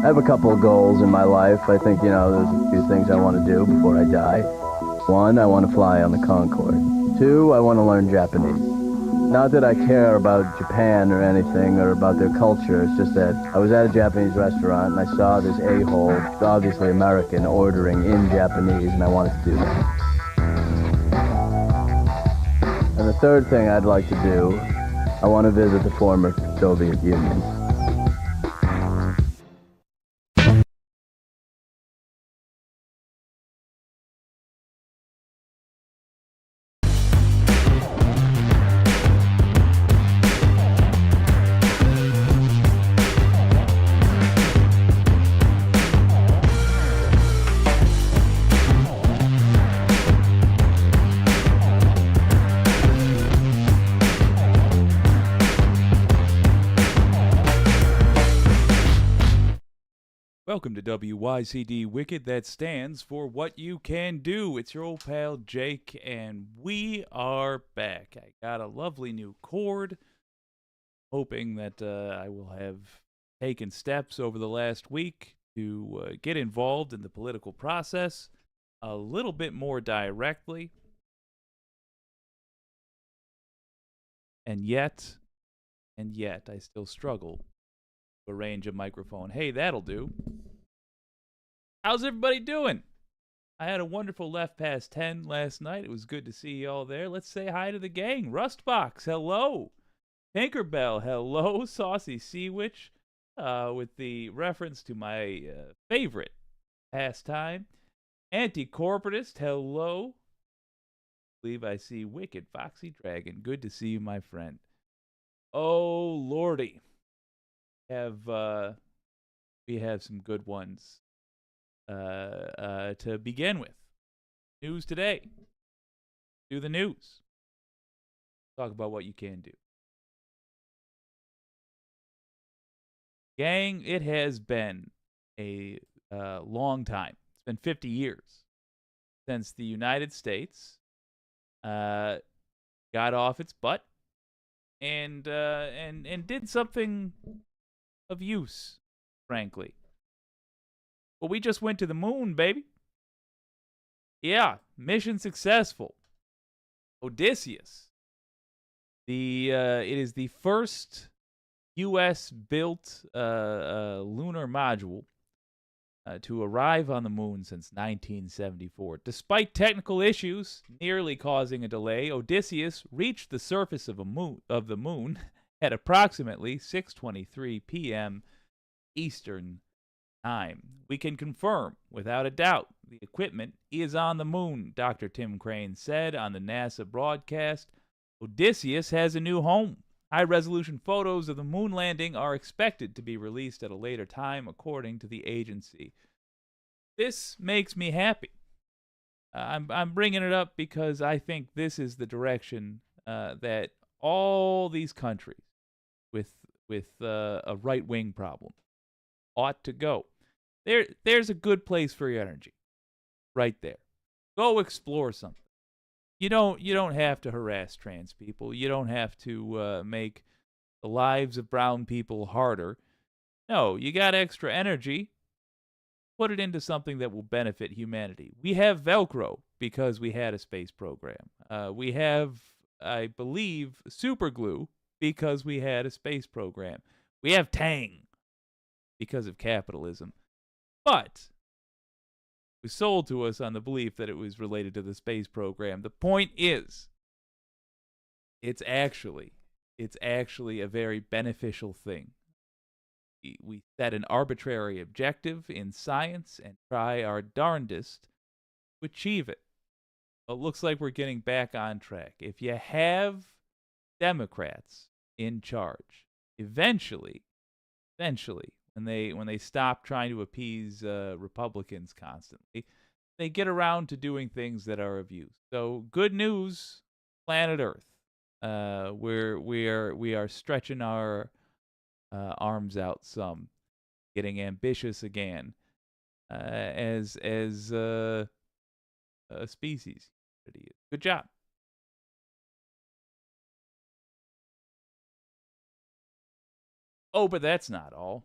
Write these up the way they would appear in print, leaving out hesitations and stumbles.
I have a couple of goals in my life. I think, there's a few things I want to do before I die. One, I want to fly on the Concorde. Two, I want to learn Japanese. Not that I care about Japan or anything or about their culture. It's just that I was at a Japanese restaurant and I saw this a-hole, obviously American, ordering in Japanese, and I wanted to do that. And the third thing I'd like to do, I want to visit the former Soviet Union. Welcome to WYCD Wicked, that stands for What You Can Do. It's your old pal Jake, and we are back. I got a lovely new cord, hoping that I will have taken steps over the last week to get involved in the political process a little bit more directly. And yet, I still struggle to arrange a microphone. Hey, that'll do. How's everybody doing? I had a wonderful left past 10 last night. It was good to see you all there. Let's say hi to the gang. Rustbox, hello. Tinkerbell, hello. Saucy Seawitch, with the reference to my favorite pastime. Anti-corporatist, hello. I believe I see Wicked Foxy Dragon. Good to see you, my friend. Oh, lordy. We have some good ones to begin with. News today. Do the news. Talk about what you can do. Gang, it has been a long time. It's been 50 years since the United States got off its butt and did something of use, frankly. Well, we just went to the moon, baby. Yeah, mission successful. Odysseus. It is the first U.S.-built lunar module to arrive on the moon since 1974. Despite technical issues nearly causing a delay, Odysseus reached the surface of the moon at approximately 6:23 p.m. Eastern Time. We can confirm, without a doubt, the equipment is on the moon, Dr. Tim Crane said on the NASA broadcast. Odysseus has a new home. High-resolution photos of the moon landing are expected to be released at a later time, according to the agency. This makes me happy. I'm bringing it up because I think this is the direction that all these countries with a right-wing problem ought to go. There's a good place for your energy, right there. Go explore something. You don't have to harass trans people. You don't have to make the lives of brown people harder. No, you got extra energy. Put it into something that will benefit humanity. We have Velcro because we had a space program. We have, I believe, super glue because we had a space program. We have Tang because of capitalism. But it was sold to us on the belief that it was related to the space program. The point is, it's actually a very beneficial thing. We set an arbitrary objective in science and try our darndest to achieve it. It looks like we're getting back on track. If you have Democrats in charge, eventually, when they stop trying to appease Republicans constantly, they get around to doing things that are of use. So good news, planet Earth. We are stretching our arms out some, getting ambitious again as a species. Good job. Oh, but that's not all.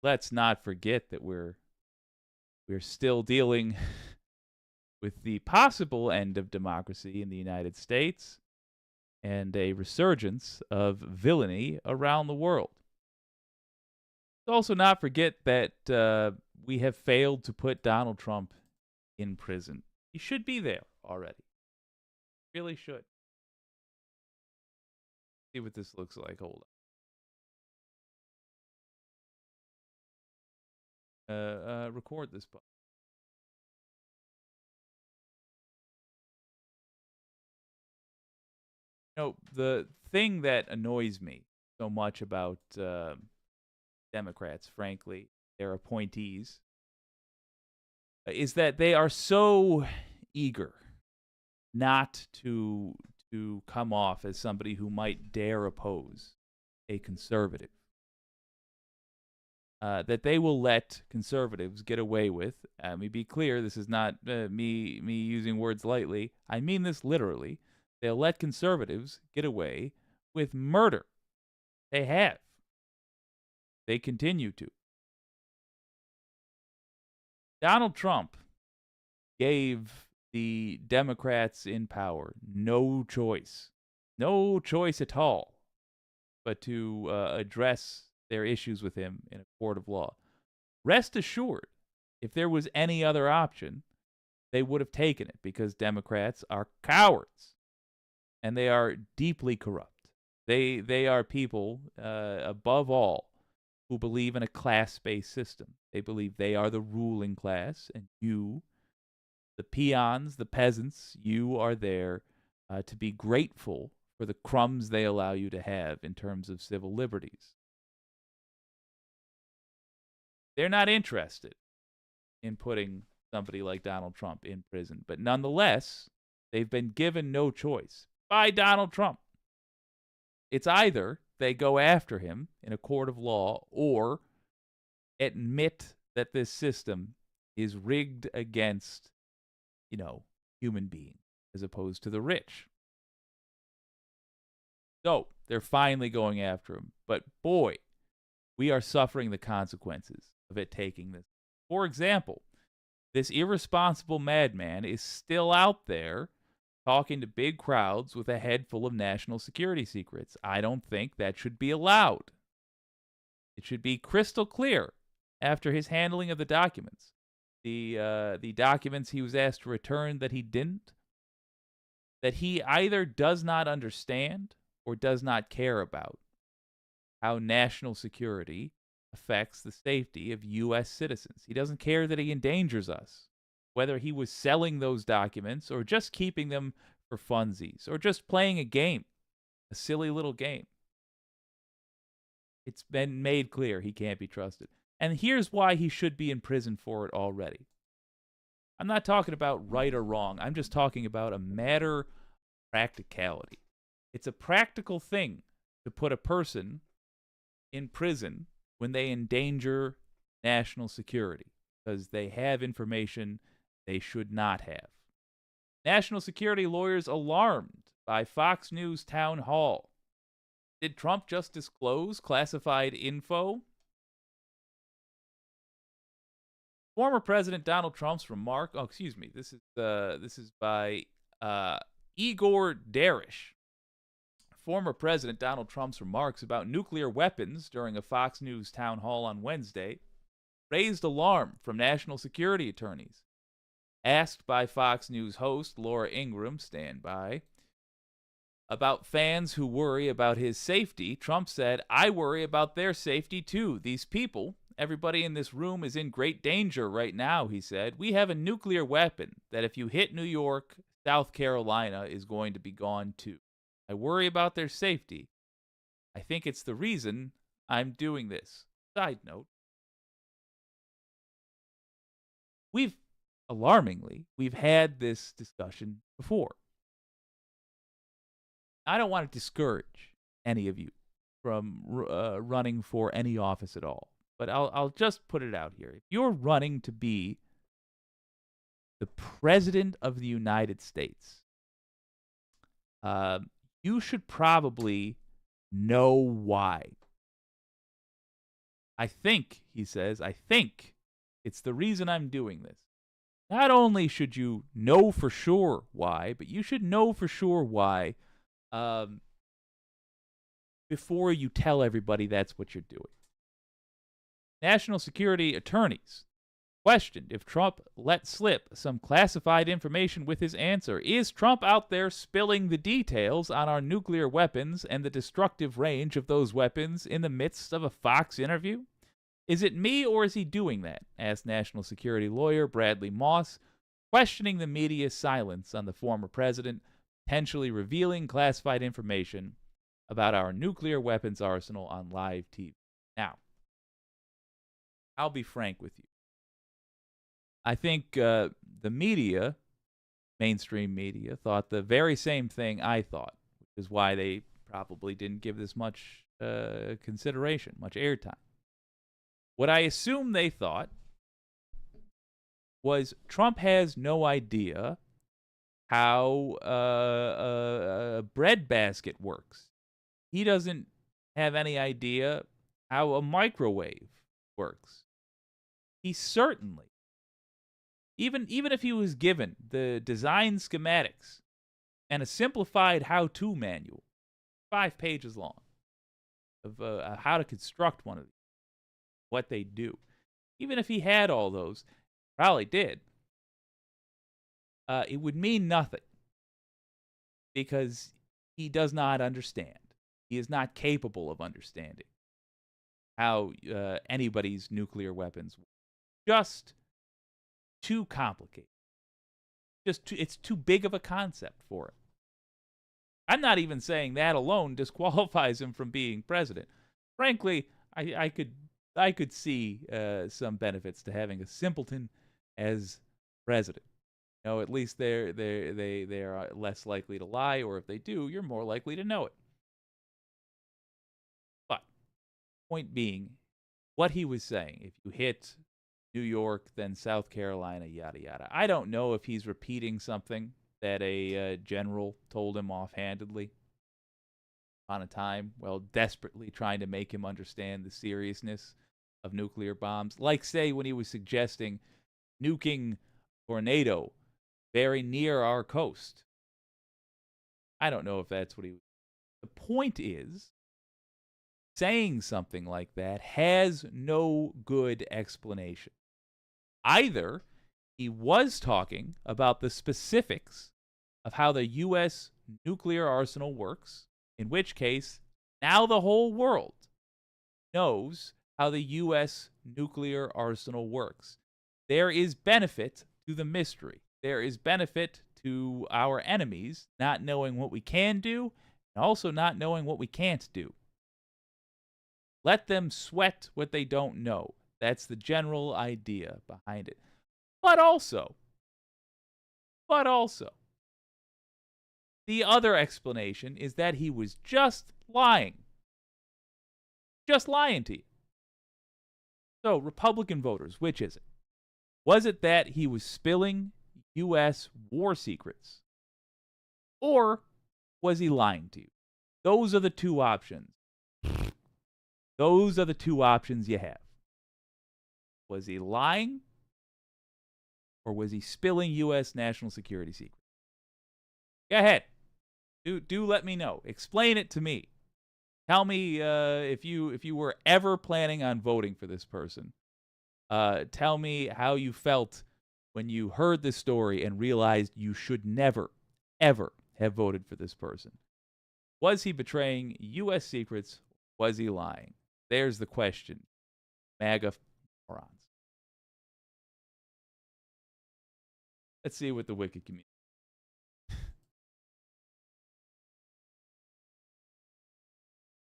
let's not forget that we're still dealing with the possible end of democracy in the United States and a resurgence of villainy around the world. Let's also not forget that we have failed to put Donald Trump in prison. He should be there already. Really should. See what this looks like. Hold on. Record this part. The thing that annoys me so much about Democrats, frankly, their appointees, is that they are so eager not to come off as somebody who might dare oppose a conservative. That they will let conservatives get away with. Let me be clear, this is not me using words lightly. I mean this literally. They'll let conservatives get away with murder. They have. They continue to. Donald Trump gave the Democrats in power no choice at all, but to address their issues with him in a court of law. Rest assured, if there was any other option, they would have taken it, because Democrats are cowards and they are deeply corrupt. They are people, above all, who believe in a class-based system. They believe they are the ruling class, and you, the peons, the peasants, you are there to be grateful for the crumbs they allow you to have in terms of civil liberties. They're not interested in putting somebody like Donald Trump in prison, but nonetheless, they've been given no choice by Donald Trump. It's either they go after him in a court of law or admit that this system is rigged against, human beings as opposed to the rich. So they're finally going after him. But boy, we are suffering the consequences of it taking this. For example, this irresponsible madman is still out there talking to big crowds with a head full of national security secrets. I don't think that should be allowed. It should be crystal clear after his handling of the documents. The documents he was asked to return that he didn't, that he either does not understand or does not care about how national security affects the safety of U.S. citizens. He doesn't care that he endangers us, whether he was selling those documents or just keeping them for funsies or just playing a game, a silly little game. It's been made clear he can't be trusted. And here's why he should be in prison for it already. I'm not talking about right or wrong. I'm just talking about a matter of practicality. It's a practical thing to put a person in prison when they endanger national security because they have information they should not have. National security lawyers alarmed by Fox News town hall. Did Trump just disclose classified info? Former President Donald Trump's remark. Oh, excuse me. This is by Igor Darish. Former President Donald Trump's remarks about nuclear weapons during a Fox News town hall on Wednesday raised alarm from national security attorneys. Asked by Fox News host Laura Ingraham, stand by, about fans who worry about his safety, Trump said, "I worry about their safety too. These people, everybody in this room is in great danger right now," he said. "We have a nuclear weapon that if you hit New York, South Carolina is going to be gone too. I worry about their safety. I think it's the reason I'm doing this." Side note, alarmingly, we've had this discussion before. I don't want to discourage any of you from running for any office at all, but I'll just put it out here. If you're running to be the President of the United States, you should probably know why. I think, he says, I think it's the reason I'm doing this. Not only should you know for sure why, but you should know for sure why before you tell everybody that's what you're doing. National security attorneys questioned if Trump let slip some classified information with his answer. Is Trump out there spilling the details on our nuclear weapons and the destructive range of those weapons in the midst of a Fox interview? Is it me, or is he doing that? Asked national security lawyer Bradley Moss, questioning the media's silence on the former president potentially revealing classified information about our nuclear weapons arsenal on live TV. Now, I'll be frank with you. I think the media, mainstream media, thought the very same thing I thought, which is why they probably didn't give this much consideration, much airtime. What I assume they thought was Trump has no idea how a bread basket works. He doesn't have any idea how a microwave works. He certainly, even if he was given the design schematics and a simplified how-to manual, 5 pages long, of how to construct one of these, what they do. Even if he had all those, probably did, it would mean nothing because he does not understand. He is not capable of understanding how anybody's nuclear weapons work. Just too complicated. It's too big of a concept for him. I'm not even saying that alone disqualifies him from being president. Frankly, I could see some benefits to having a simpleton as president. You know, at least they are less likely to lie, or if they do, you're more likely to know it. But point being, what he was saying, if you hit New York, then South Carolina, yada yada. I don't know if he's repeating something that a general told him offhandedly on a time, while desperately trying to make him understand the seriousness of nuclear bombs. Like, say, when he was suggesting nuking tornado very near our coast. I don't know if that's what he was. The point is, saying something like that has no good explanation. Either he was talking about the specifics of how the U.S. nuclear arsenal works, in which case, now the whole world knows how the U.S. nuclear arsenal works. There is benefit to the mystery. There is benefit to our enemies not knowing what we can do and also not knowing what we can't do. Let them sweat what they don't know. That's the general idea behind it. But also, the other explanation is that he was just lying. Just lying to you. So, Republican voters, which is it? Was it that he was spilling U.S. war secrets? Or was he lying to you? Those are the two options. Those are the two options you have. Was he lying? Or was he spilling U.S. national security secrets? Go ahead. Do let me know. Explain it to me. Tell me if you were ever planning on voting for this person. Tell me how you felt when you heard this story and realized you should never, ever have voted for this person. Was he betraying U.S. secrets? Was he lying? There's the question. MAGA morons. Let's see what the wicked community.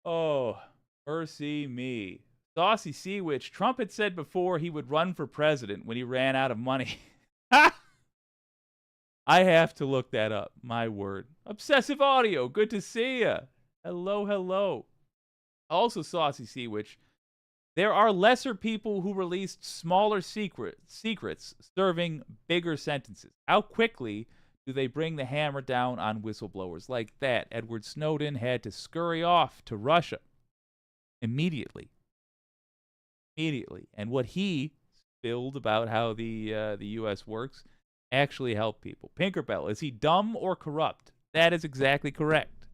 Oh, mercy me. Saucy Sea Witch. Trump had said before he would run for president when he ran out of money. I have to look that up. My word. Obsessive Audio. Good to see ya. Hello, hello. Also, Saucy Sea Witch. There are lesser people who released smaller secrets serving bigger sentences. How quickly do they bring the hammer down on whistleblowers like that? Edward Snowden had to scurry off to Russia immediately. immediately. And what he spilled about how the U.S. works actually helped people. Pinkerbell, is he dumb or corrupt? That is exactly correct.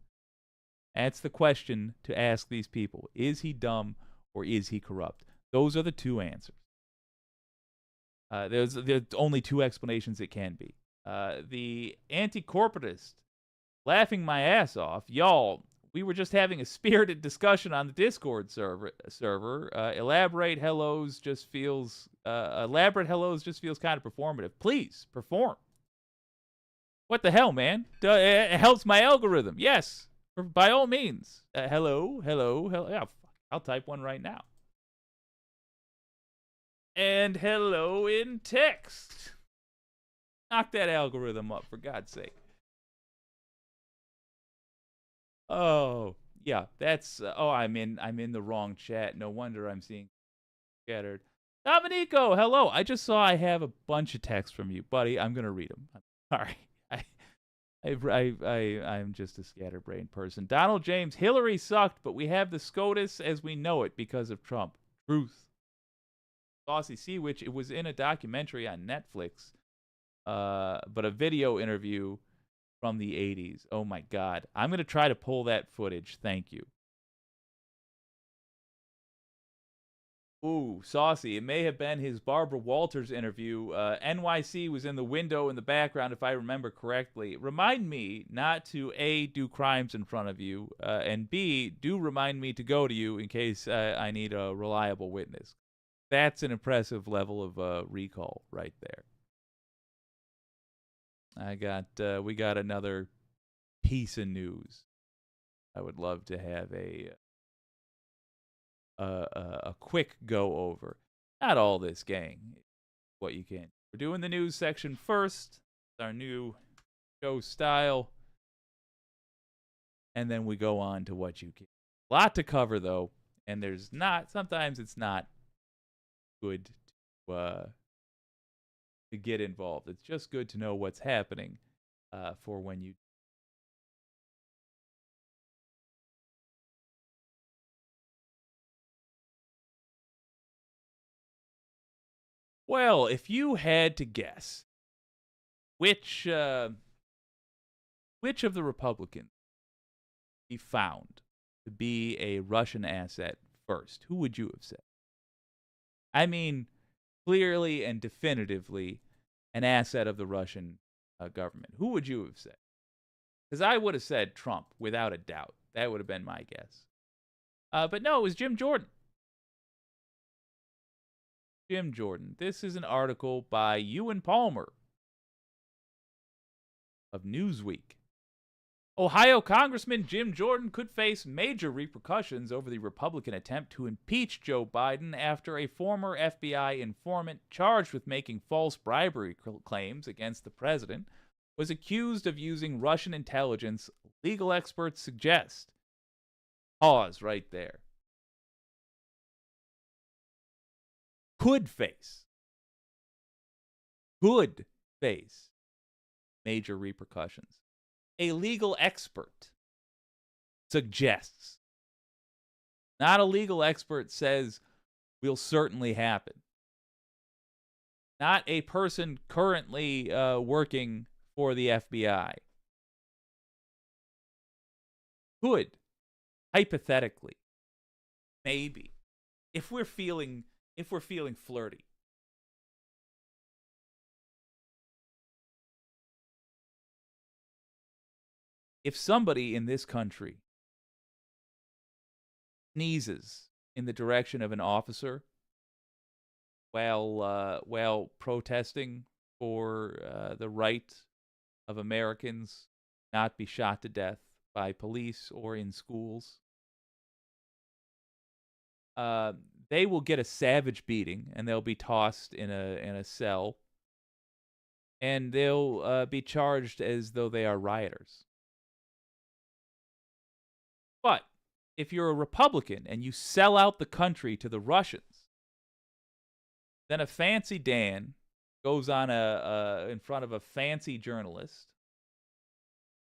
That's the question to ask these people. Is he dumb or is he corrupt? Those are the two answers. There's only two explanations it can be. The anti-corporatist laughing my ass off. Y'all, we were just having a spirited discussion on the Discord server. Elaborate hellos just feels kind of performative. Please perform. What the hell, man? It helps my algorithm. Yes, by all means. Hello. Yeah, I'll type one right now. And hello in text. Knock that algorithm up, for God's sake. Oh, yeah, that's... I'm in the wrong chat. No wonder I'm seeing scattered. Dominico, hello. I just saw I have a bunch of texts from you. Buddy, I'm going to read them. I'm sorry. I'm just a scatterbrained person. Donald James, Hillary sucked, but we have the SCOTUS as we know it because of Trump. Truth. Saucy Sea, which it was in a documentary on Netflix, but a video interview from the 80s. Oh my God. I'm going to try to pull that footage. Thank you. Ooh, Saucy. It may have been his Barbara Walters interview. NYC was in the window in the background, if I remember correctly. Remind me not to, A, do crimes in front of you, and B, do remind me to go to you in case I need a reliable witness. That's an impressive level of recall right there. We got another piece of news. I would love to have a quick go over. Not all this, gang. What you can. We're doing the news section first. It's our new show style. And then we go on to what you can. A lot to cover, though. And sometimes it's not good to get involved. It's just good to know what's happening for when you... Well, if you had to guess which of the Republicans he found to be a Russian asset first, who would you have said? I mean, clearly and definitively an asset of the Russian government. Who would you have said? Because I would have said Trump, without a doubt. That would have been my guess. But no, it was Jim Jordan. Jim Jordan. This is an article by Ewan Palmer of Newsweek. Ohio Congressman Jim Jordan could face major repercussions over the Republican attempt to impeach Joe Biden after a former FBI informant charged with making false bribery claims against the president was accused of using Russian intelligence, legal experts suggest. Pause right there. Could face major repercussions. A legal expert suggests. Not a legal expert says will certainly happen. Not a person currently working for the FBI. Could, hypothetically, maybe, if we're feeling flirty. If somebody in this country sneezes in the direction of an officer while protesting for the right of Americans not be shot to death by police or in schools, they will get a savage beating and they'll be tossed in a cell, and they'll be charged as though they are rioters. But if you're a Republican and you sell out the country to the Russians, then a fancy Dan goes on in front of a fancy journalist,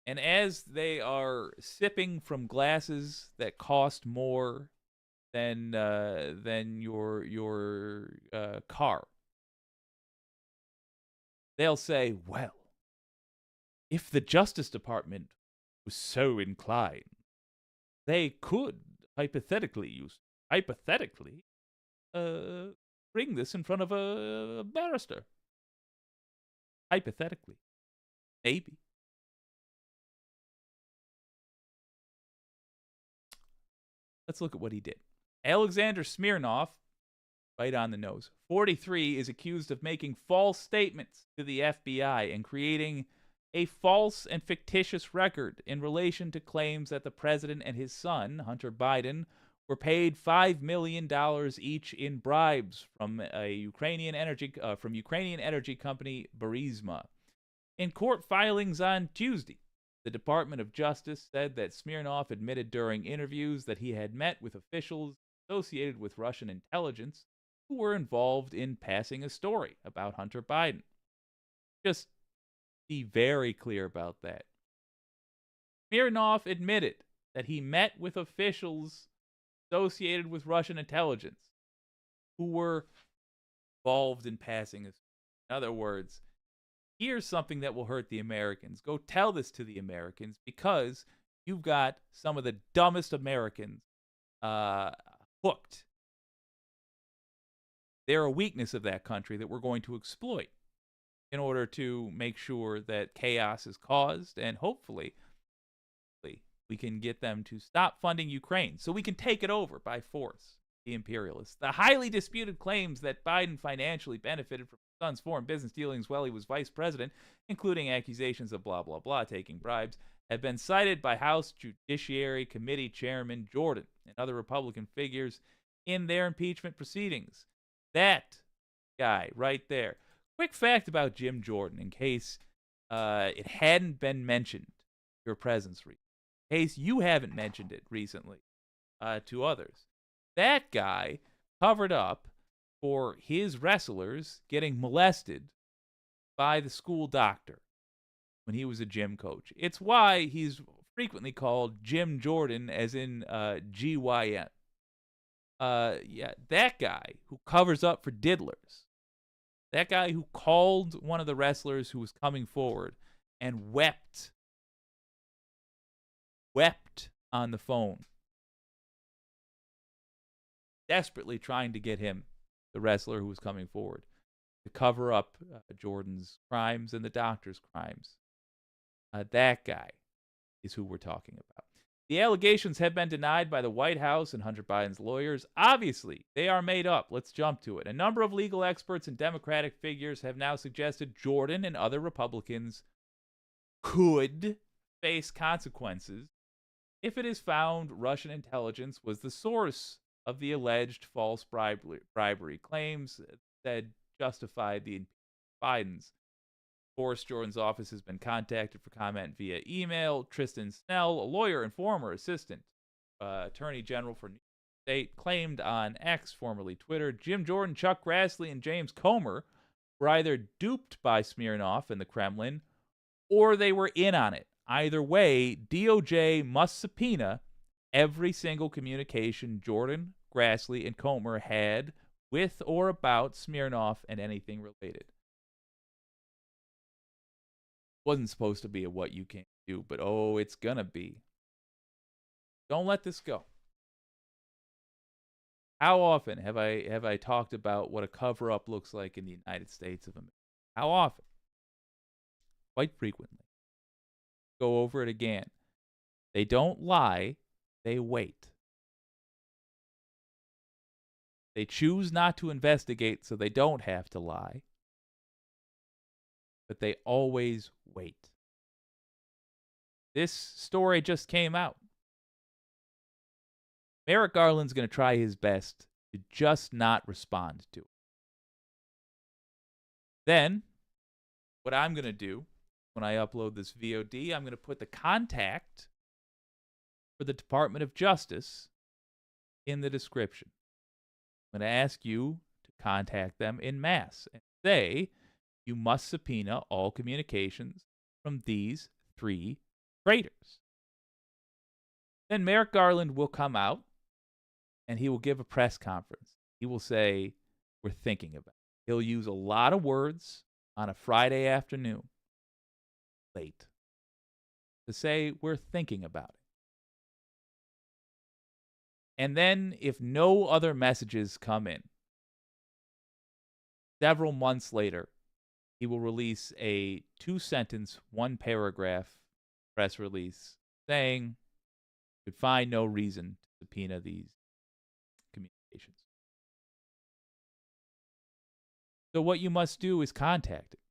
and as they are sipping from glasses that cost more than your car. They'll say, well, if the Justice Department was so inclined, they could hypothetically bring this in front of a barrister. Hypothetically. Maybe. Let's look at what he did. Alexander Smirnov, right on the nose, 43, is accused of making false statements to the FBI and creating a false and fictitious record in relation to claims that the president and his son, Hunter Biden, were paid $5 million each in bribes from Ukrainian energy company Burisma. In court filings on Tuesday, the Department of Justice said that Smirnov admitted during interviews that he had met with officials associated with Russian intelligence who were involved in passing a story about Hunter Biden. Just be very clear about that. Smirnov admitted that he met with officials associated with Russian intelligence who were involved in passing a story. In other words, here's something that will hurt the Americans. Go tell this to the Americans because you've got some of the dumbest Americans hooked. They're a weakness of that country that we're going to exploit in order to make sure that chaos is caused, and hopefully we can get them to stop funding Ukraine so we can take it over by force, the imperialists. The highly disputed claims that Biden financially benefited from his son's foreign business dealings while he was vice president, including accusations of blah, blah, blah, taking bribes, have been cited by House Judiciary Committee Chairman Jordan and other Republican figures in their impeachment proceedings. That guy right there. Quick fact about Jim Jordan, in case it hadn't been mentioned, your presence recently. In case you haven't mentioned it recently to others. That guy covered up for his wrestlers getting molested by the school doctor when he was a gym coach. It's why he's frequently called Jim Jordan, as in GYN. Yeah, that guy who covers up for diddlers. That guy who called one of the wrestlers who was coming forward and wept on the phone, desperately trying to get him, the wrestler who was coming forward, to cover up Jordan's crimes and the doctor's crimes. That guy is who we're talking about. The allegations have been denied by the White House and Hunter Biden's lawyers. Obviously, they are made up. Let's jump to it. A number of legal experts and Democratic figures have now suggested Jordan and other Republicans could face consequences if it is found Russian intelligence was the source of the alleged false bribery claims that justified the Bidens. Of course, Jordan's office has been contacted for comment via email. Tristan Snell, a lawyer and former assistant attorney general for New York State, claimed on X, formerly Twitter, Jim Jordan, Chuck Grassley, and James Comer were either duped by Smirnov and the Kremlin, or they were in on it. Either way, DOJ must subpoena every single communication Jordan, Grassley, and Comer had with or about Smirnov and anything related. Wasn't supposed to be a what you can't do, but oh, it's gonna be. Don't let this go. How often have I talked about what a cover-up looks like in the United States of America? How often? Quite frequently. Go over it again. They don't lie, they wait. They choose not to investigate so they don't have to lie. But they always wait. This story just came out. Merrick Garland's going to try his best to just not respond to it. Then, what I'm going to do when I upload this VOD, I'm going to put the contact for the Department of Justice in the description. I'm going to ask you to contact them en masse and say you must subpoena all communications from these 3 traitors. Then Merrick Garland will come out and he will give a press conference. He will say, "We're thinking about it." He'll use a lot of words on a Friday afternoon, late, to say, "We're thinking about it." And then, if no other messages come in, several months later, he will release a 2-sentence, 1-paragraph press release saying, "Could find no reason to subpoena these communications." So what you must do is contact him.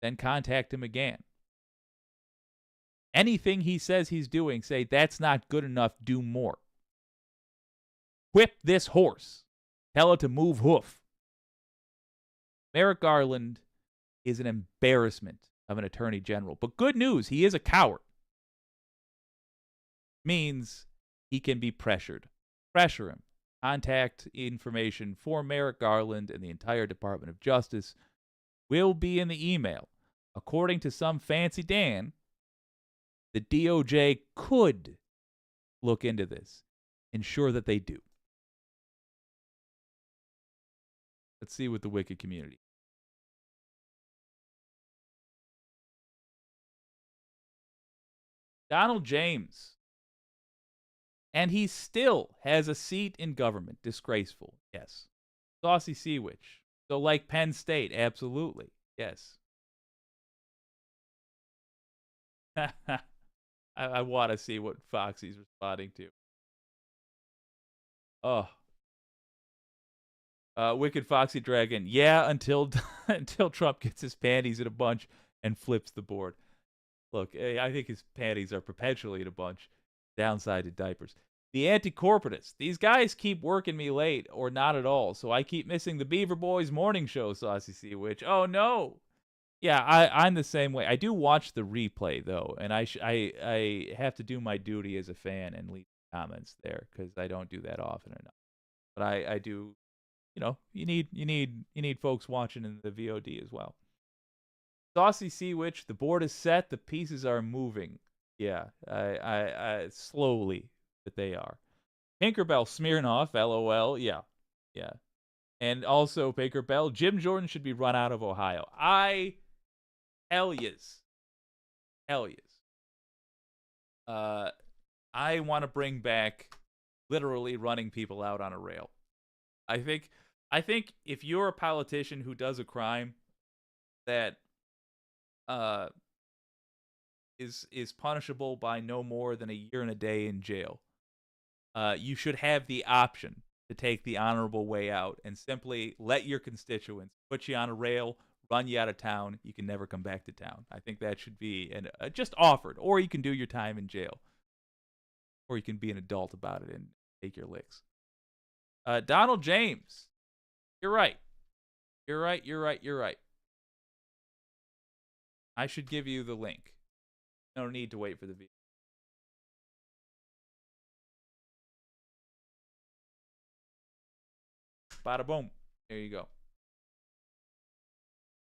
Then contact him again. Anything he says he's doing, say, "That's not good enough, do more." Whip this horse. Tell it to move hoof. Merrick Garland is an embarrassment of an attorney general. But good news, he is a coward. Means he can be pressured. Pressure him. Contact information for Merrick Garland and the entire Department of Justice will be in the email. According to some fancy Dan, the DOJ could look into this. Ensure that they do. Let's see what the wicked community. Donald James. And he still has a seat in government. Disgraceful. Yes. Saucy Sea Witch. So like Penn State. Absolutely. Yes. I want to see what Foxy's responding to. Oh. Wicked Foxy Dragon. Yeah, until Trump gets his panties in a bunch and flips the board. Look, I think his panties are perpetually in a bunch. Downside to diapers. The anti-corporatists. These guys keep working me late or not at all, so I keep missing the Beaver Boys morning show, Saucy Sea Witch. Oh, no. Yeah, I'm the same way. I do watch the replay, though, and I have to do my duty as a fan and leave comments there because I don't do that often enough. But I do, you need folks watching in the VOD as well. Saucy Sea Witch, the board is set, the pieces are moving. Yeah, I slowly, but they are. Tinkerbell Smirnoff, LOL, yeah. And also, Tinkerbell, Jim Jordan should be run out of Ohio. Hell yes. I want to bring back literally running people out on a rail. I think if you're a politician who does a crime that is punishable by no more than a year and a day in jail, you should have the option to take the honorable way out and simply let your constituents put you on a rail, run you out of town. You can never come back to town. I think that should be just offered. Or you can do your time in jail. Or you can be an adult about it and take your licks. Donald James. You're right. I should give you the link. No need to wait for the video. Bada boom. There you go.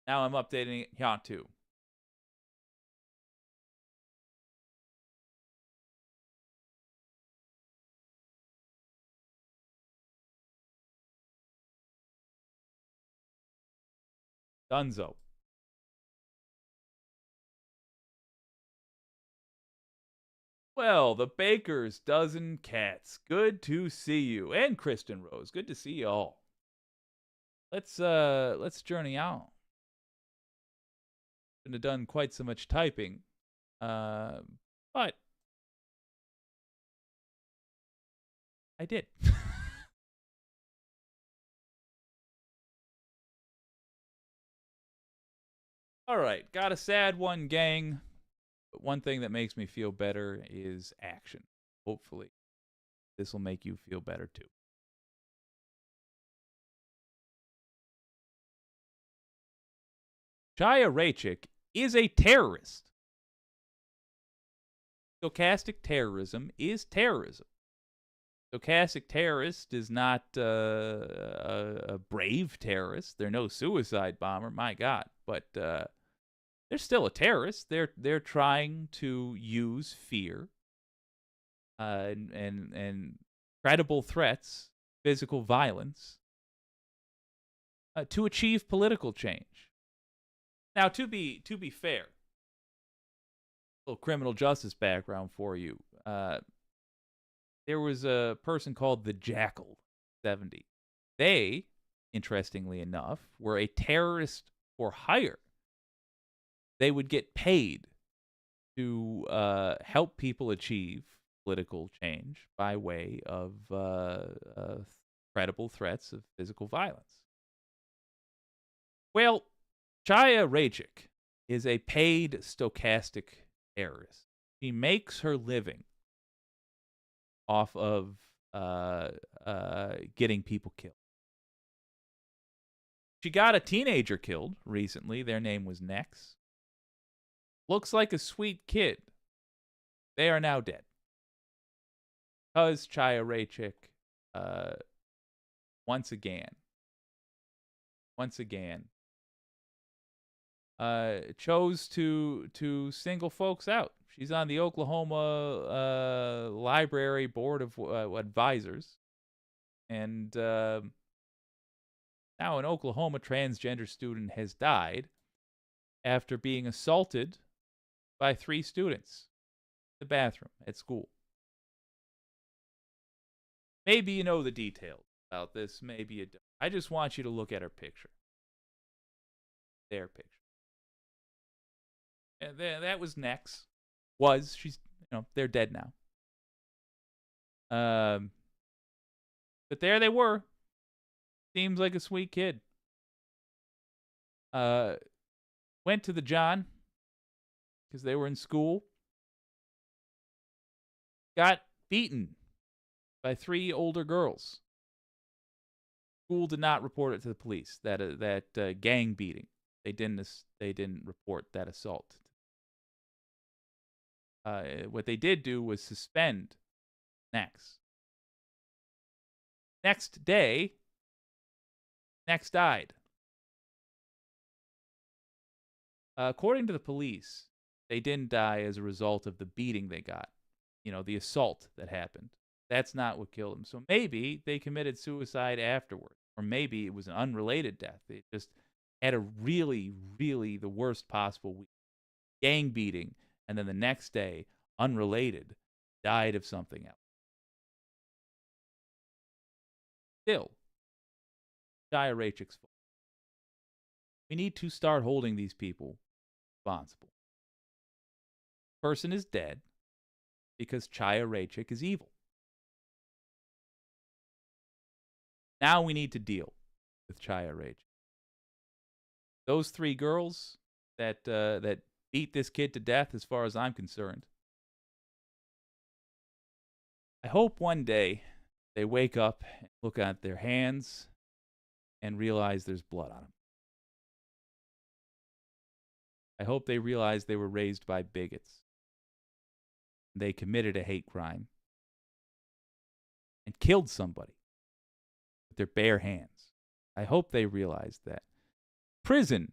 Now I'm updating it here too. Dunzo. Well, the Baker's Dozen Cats. Good to see you. And Kristen Rose. Good to see you all. Let's journey out. Shouldn't have done quite so much typing. But I did. All right, got a sad one, gang. But one thing that makes me feel better is action. Hopefully, this will make you feel better too. Chaya Raichick is a terrorist. Stochastic terrorism is terrorism. Stochastic terrorist is not a brave terrorist. They're no suicide bomber, my God. But they're still a terrorist. They're trying to use fear and credible threats, physical violence, to achieve political change. Now, to be fair, a little criminal justice background for you. There was a person called the Jackal 70. They, interestingly enough, were a terrorist for hire. They would get paid to help people achieve political change by way of credible threats of physical violence. Well, Chaya Raichick is a paid stochastic terrorist. She makes her living off of getting people killed. She got a teenager killed recently. Their name was Nex. Looks like a sweet kid. They are now dead. Because Chaya Raichick, once again, chose to single folks out. She's on the Oklahoma Library Board of Advisors. And now an Oklahoma transgender student has died after being assaulted by 3 students in the bathroom at school. Maybe you know the details about this, maybe you don't. I just want you to look at her picture. Their picture. And that was Nex. She's, they're dead now. But there they were. Seems like a sweet kid. Went to the John because they were in school. Got beaten by 3 older girls. School did not report it to the police. That gang beating. They didn't report that assault. What they did do was suspend Nex. Next day, Nex died. According to the police, they didn't die as a result of the beating they got. The assault that happened. That's not what killed them. So maybe they committed suicide afterward. Or maybe it was an unrelated death. They just had a really, really the worst possible week. Gang beating. And then the next day, unrelated, died of something else. Still, Chaya Raichick's fault. We need to start holding these people responsible. The person is dead because Chaya Raichick is evil. Now we need to deal with Chaya Raichick. Those 3 girls that beat this kid to death, as far as I'm concerned, I hope one day they wake up and look at their hands and realize there's blood on them. I hope they realize they were raised by bigots. They committed a hate crime and killed somebody with their bare hands. I hope they realize that. Prison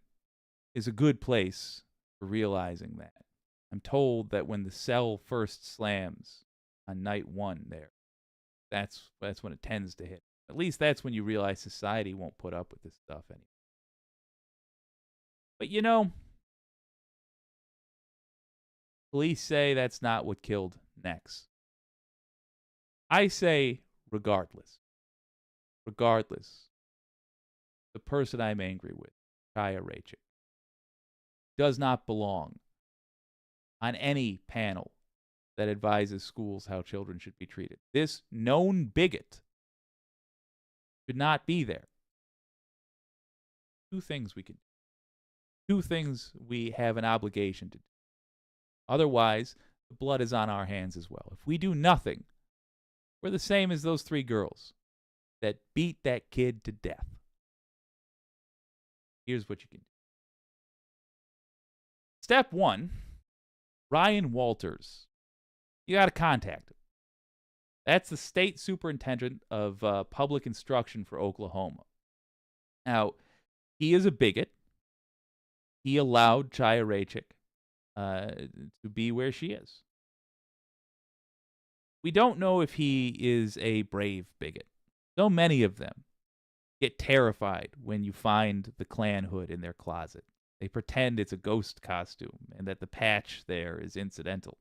is a good place for realizing that. I'm told that when the cell first slams on night 1 there, that's when it tends to hit. At least that's when you realize society won't put up with this stuff anymore. But police say that's not what killed Nex. I say regardless, the person I'm angry with, Chaya Raichick, does not belong on any panel that advises schools how children should be treated. This known bigot should not be there. 2 things we can do. 2 things we have an obligation to do. Otherwise, the blood is on our hands as well. If we do nothing, we're the same as those 3 girls that beat that kid to death. Here's what you can do. Step 1, Ryan Walters. You got to contact him. That's the state superintendent of public instruction for Oklahoma. Now, he is a bigot. He allowed Chaya Raichick to be where she is. We don't know if he is a brave bigot. So many of them get terrified when you find the Klan hood in their closet. They pretend it's a ghost costume and that the patch there is incidental.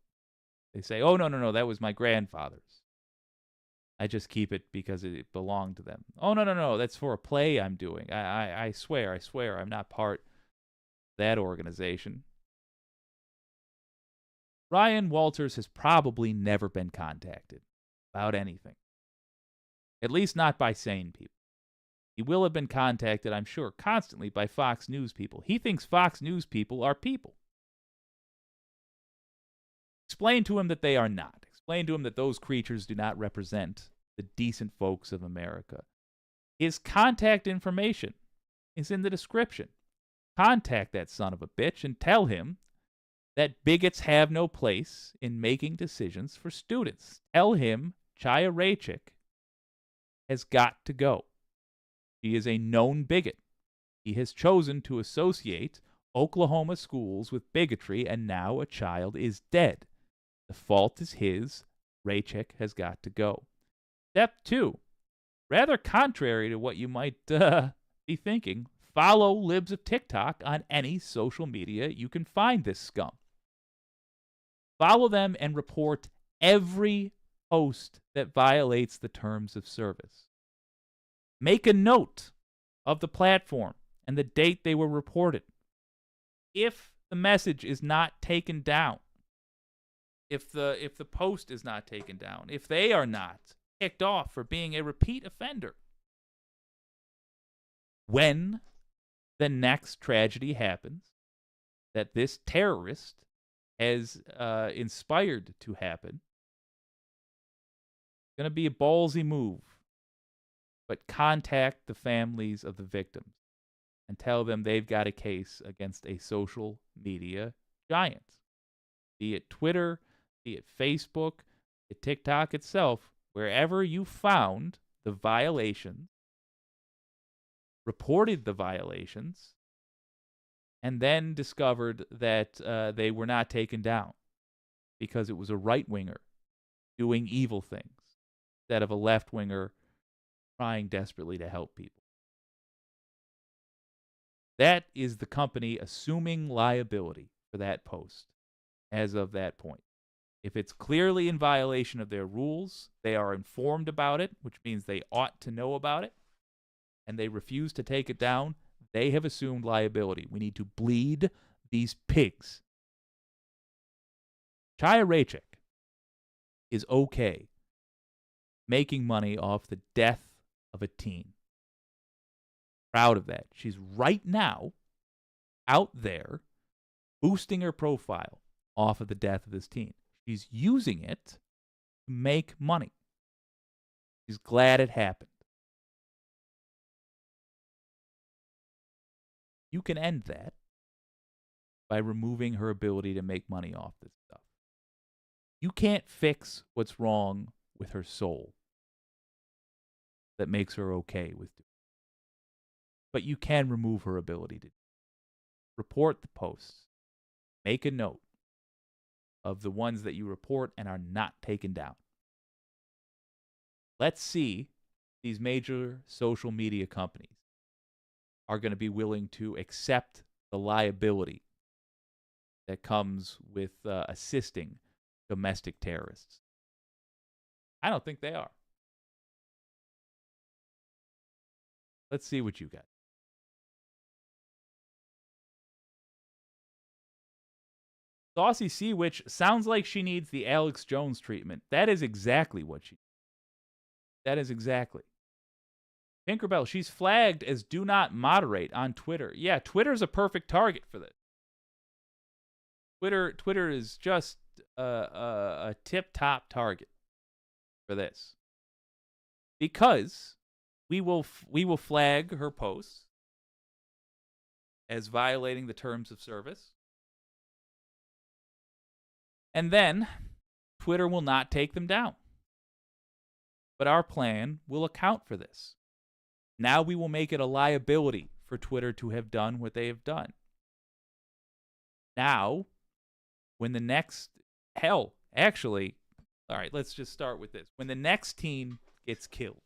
They say, oh, no, that was my grandfather's. I just keep it because it belonged to them. Oh, no, that's for a play I'm doing. I swear, I'm not part of that organization. Ryan Walters has probably never been contacted about anything. At least not by sane people. He will have been contacted, I'm sure, constantly by Fox News people. He thinks Fox News people are people. Explain to him that they are not. Explain to him that those creatures do not represent the decent folks of America. His contact information is in the description. Contact that son of a bitch and tell him that bigots have no place in making decisions for students. Tell him Chaya Raichick has got to go. He is a known bigot. He has chosen to associate Oklahoma schools with bigotry, and now a child is dead. The fault is his. Raichick has got to go. Step 2. Rather contrary to what you might be thinking, follow Libs of TikTok on any social media you can find this scum. Follow them and report every post that violates the terms of service. Make a note of the platform and the date they were reported. If the message is not taken down, if the post is not taken down, if they are not kicked off for being a repeat offender, when the next tragedy happens that this terrorist has inspired to happen, it's going to be a ballsy move. But contact the families of the victims and tell them they've got a case against a social media giant. Be it Twitter, be it Facebook, be it TikTok itself, wherever you found the violations, reported the violations, and then discovered that they were not taken down because it was a right-winger doing evil things instead of a left-winger trying desperately to help people. That is the company assuming liability for that post as of that point. If it's clearly in violation of their rules, they are informed about it, which means they ought to know about it, and they refuse to take it down, they have assumed liability. We need to bleed these pigs. Chaya Raichick is okay making money off the death of a teen. Proud of that. She's right now out there boosting her profile off of the death of this teen. She's using it to make money. She's glad it happened. You can end that by removing her ability to make money off this stuff. You can't fix what's wrong with her soul that makes her okay with doing it. But you can remove her ability to report the posts. Make a note of the ones that you report and are not taken down. Let's see these major social media companies are going to be willing to accept the liability that comes with assisting domestic terrorists. I don't think they are. Let's see what you got. Saucy Sea Witch sounds like she needs the Alex Jones treatment. That is exactly what she needs. That is exactly. Tinkerbell, she's flagged as do not moderate on Twitter. Yeah, Twitter's a perfect target for this. Twitter is just a tip-top target for this. Because we will flag her posts as violating the terms of service. And then Twitter will not take them down. But our plan will account for this. Now we will make it a liability for Twitter to have done what they have done. Now, when the next, actually, All right, let's just start with this. When the next teen gets killed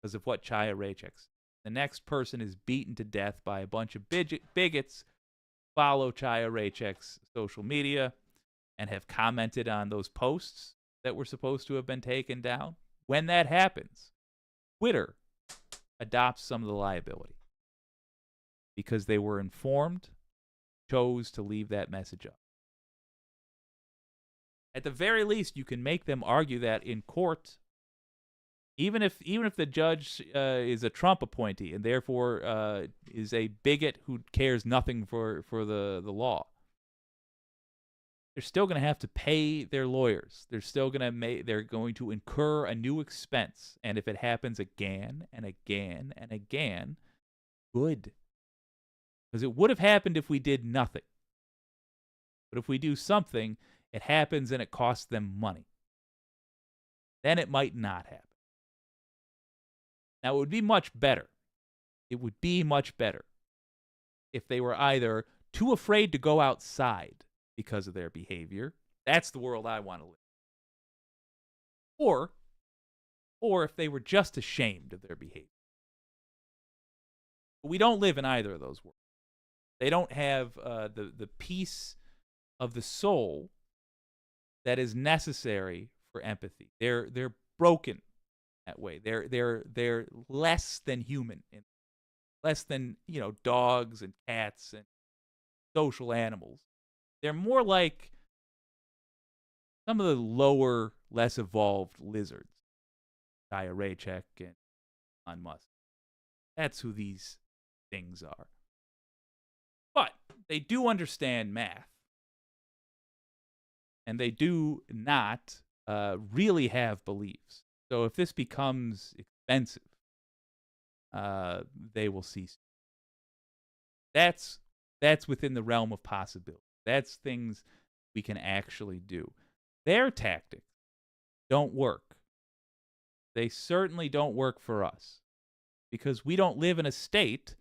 because of what Chaya Raichick said, the next person is beaten to death by a bunch of bigots, follow Chaya Raichick's social media, and have commented on those posts that were supposed to have been taken down. When that happens, Twitter adopts some of the liability because they were informed, chose to leave that message up. At the very least, you can make them argue that in court, even if the judge is a Trump appointee and therefore is a bigot who cares nothing for the law. They're still going to have to pay their lawyers. They're going to incur a new expense, and if it happens again and again and again, good. Because it would have happened if we did nothing. But if we do something, it happens and it costs them money. Then it might not happen. Now, it would be much better. It would be much better if they were either too afraid to go outside because of their behavior. That's the world I want to live in. Or if they were just ashamed of their behavior. But we don't live in either of those worlds. They don't have the peace of the soul that is necessary for empathy. They're broken that way. They're less than human, less than dogs and cats and social animals. They're more like some of the lower, less evolved lizards. Chaya Raichick and Elon Musk. That's who these things are. But they do understand math. And they do not really have beliefs. So if this becomes expensive, they will cease. That's within the realm of possibility. That's things we can actually do. Their tactics don't work. They certainly don't work for us because we don't live in a state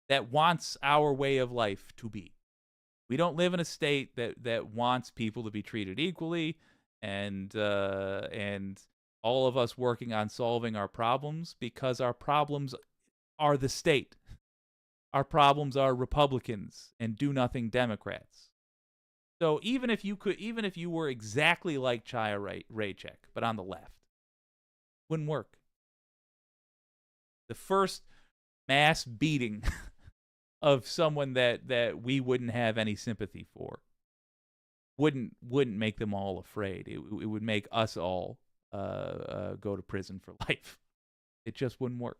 that wants our way of life to be. We don't live in a state that wants people to be treated equally and all of us working on solving our problems because our problems are the state. Our problems are Republicans and do-nothing Democrats. So even if you were exactly like Chaya Raichick, but on the left, wouldn't work. The first mass beating of someone that we wouldn't have any sympathy for wouldn't make them all afraid. It would make us all go to prison for life. It just wouldn't work.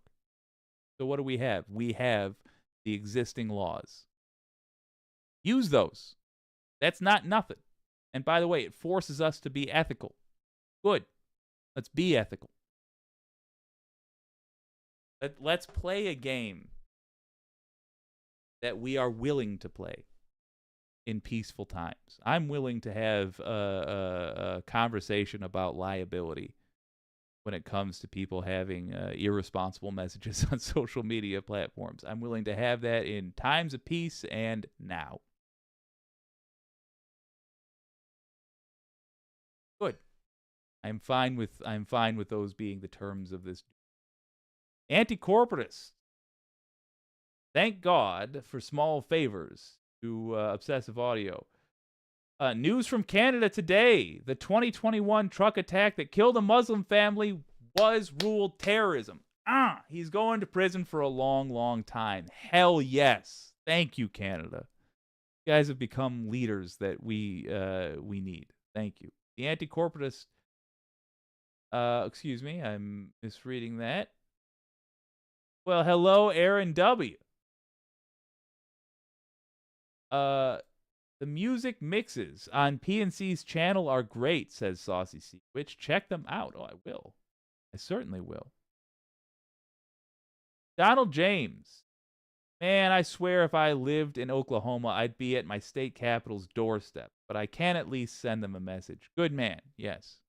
So what do we have? We have the existing laws. Use those. That's not nothing. And by the way, it forces us to be ethical. Good. Let's be ethical. Let's play a game that we are willing to play in peaceful times. I'm willing to have a conversation about liability when it comes to people having irresponsible messages on social media platforms. I'm willing to have that in times of peace and now. Good. I'm fine with those being the terms of this. Anti-corporatist. Thank God for small favors to Obsessive Audio. News from Canada today. The 2021 truck attack that killed a Muslim family was ruled terrorism. He's going to prison for a long, long time. Hell yes. Thank you, Canada. You guys have become leaders that we need. Thank you. The anti-corporatist, excuse me, I'm misreading that. Well, hello, Aaron W. The music mixes on PNC's channel are great, says Saucy C. Which check them out. Oh, I will. I certainly will. Donald James. Man, I swear if I lived in Oklahoma, I'd be at my state capital's doorstep. But I can at least send them a message. Good man. Yes.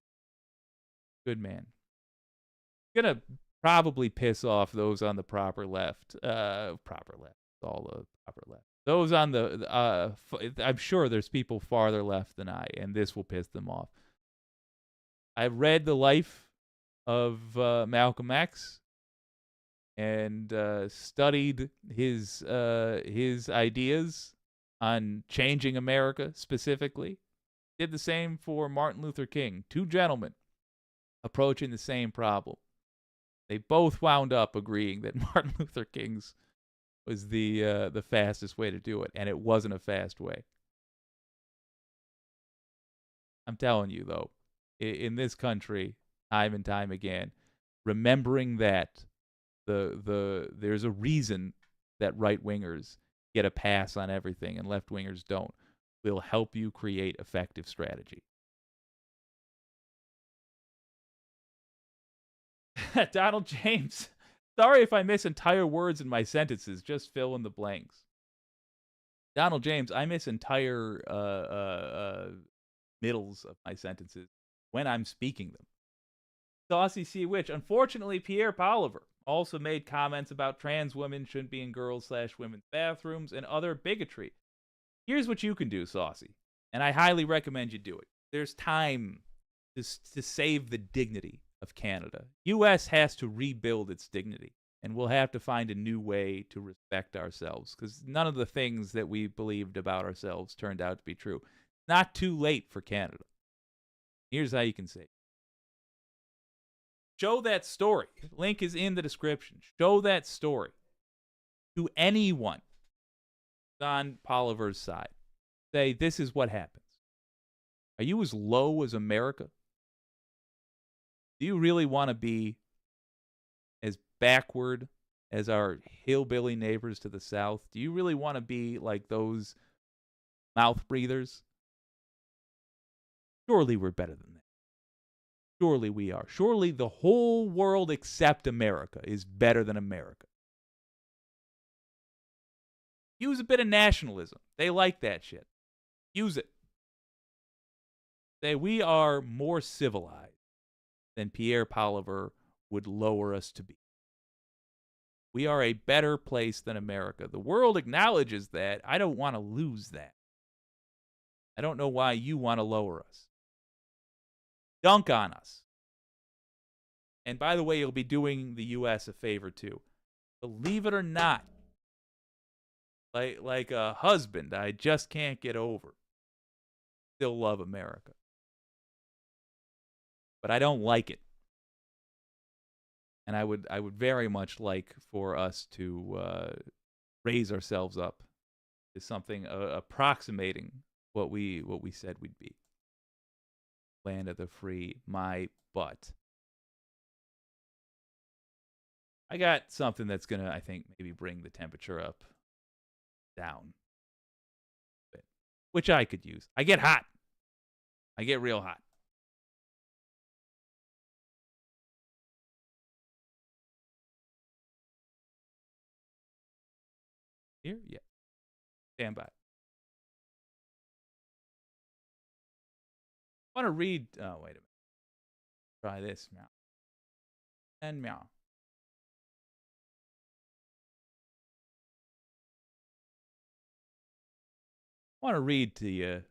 Good man. Gonna probably piss off those on the proper left. Proper left. All the proper left. Those on I'm sure there's people farther left than I, and this will piss them off. I've read the life of Malcolm X and studied his ideas on changing America specifically. Did the same for Martin Luther King. Two gentlemen approaching the same problem. They both wound up agreeing that Martin Luther King's was the fastest way to do it, and it wasn't a fast way. I'm telling you, though, in this country, time and time again, remembering that there's a reason that right-wingers get a pass on everything and left-wingers don't will help you create effective strategy. Donald James, sorry if I miss entire words in my sentences. Just fill in the blanks. Donald James, I miss entire middles of my sentences when I'm speaking them. Saucy Sea Witch. Unfortunately, Pierre Poliver also made comments about trans women shouldn't be in girls/women's bathrooms and other bigotry. Here's what you can do, Saucy, and I highly recommend you do it. There's time to save the dignity of Canada. U.S. has to rebuild its dignity, and we'll have to find a new way to respect ourselves, because none of the things that we believed about ourselves turned out to be true. Not too late for Canada. Here's how you can save. Show that story. Link is in the description. Show that story to anyone on Poliver's side. Say, this is what happens. Are you as low as America? Do you really want to be as backward as our hillbilly neighbors to the south? Do you really want to be like those mouth breathers? Surely we're better than that. Surely we are. Surely the whole world except America is better than America. Use a bit of nationalism. They like that shit. Use it. Say, we are more civilized than Pierre Poliver would lower us to be. We are a better place than America. The world acknowledges that. I don't want to lose that. I don't know why you want to lower us. Dunk on us. And by the way, you'll be doing the U.S. a favor too. Believe it or not, like a husband I just can't get over. Still love America. But I don't like it. And I would very much like for us to raise ourselves up to something approximating what we said we'd be. Land of the free, my butt. I got something that's gonna, I think, maybe bring the temperature up, down, a bit, which I could use. I get hot. I get real hot. Here? Yeah. Stand by. I want to read. Oh, wait a minute. Try this. Meow. And meow. I want to read to you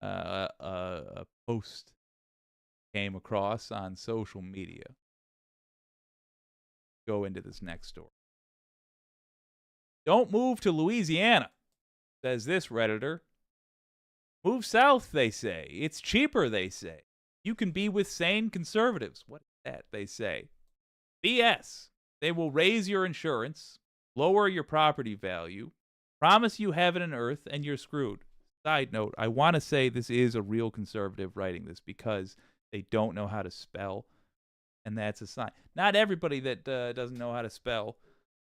a post came across on social media. Go into this next story. Don't move to Louisiana, says this Redditor. Move south, they say. It's cheaper, they say. You can be with sane conservatives. What is that, they say? BS. They will raise your insurance, lower your property value, promise you heaven and earth, and you're screwed. Side note, I want to say this is a real conservative writing this because they don't know how to spell, and that's a sign. Not everybody that doesn't know how to spell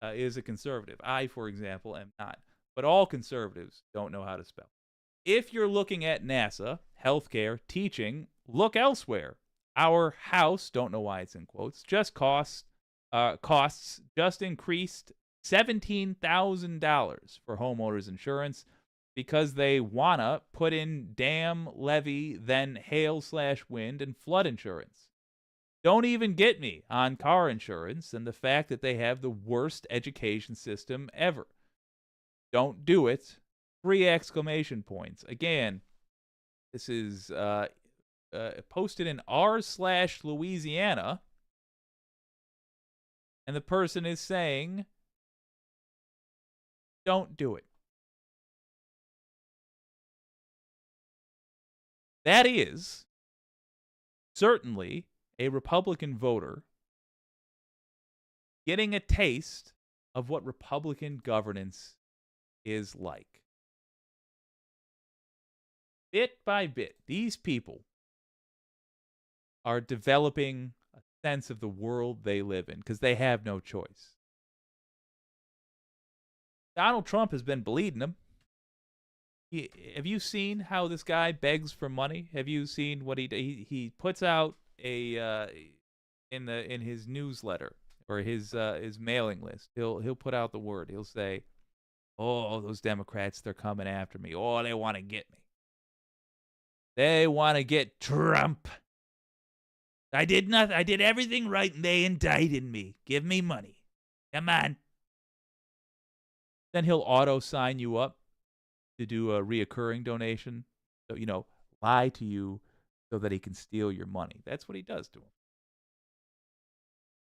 is a conservative. I, for example, am not. But all conservatives don't know how to spell. If you're looking at NASA, healthcare, teaching, look elsewhere. Our house, don't know why it's in quotes, costs just increased $17,000 for homeowners insurance because they wanna put in dam, levee, then hail/wind and flood insurance. Don't even get me on car insurance and the fact that they have the worst education system ever. Don't do it. 3 exclamation points. Again, this is posted in r/Louisiana, and the person is saying, don't do it. That is certainly a Republican voter getting a taste of what Republican governance is like. Bit by bit, these people are developing a sense of the world they live in because they have no choice. Donald Trump has been bleeding them. Have you seen how this guy begs for money? Have you seen what he puts out in his newsletter or his mailing list? He'll put out the word. He'll say, "Oh, those Democrats, they're coming after me. Oh, they want to get me. They want to get Trump. I did nothing. I did everything right, and they indicted me. Give me money. Come on." Then he'll auto sign you up to do a reoccurring donation. So, lie to you so that he can steal your money. That's what he does to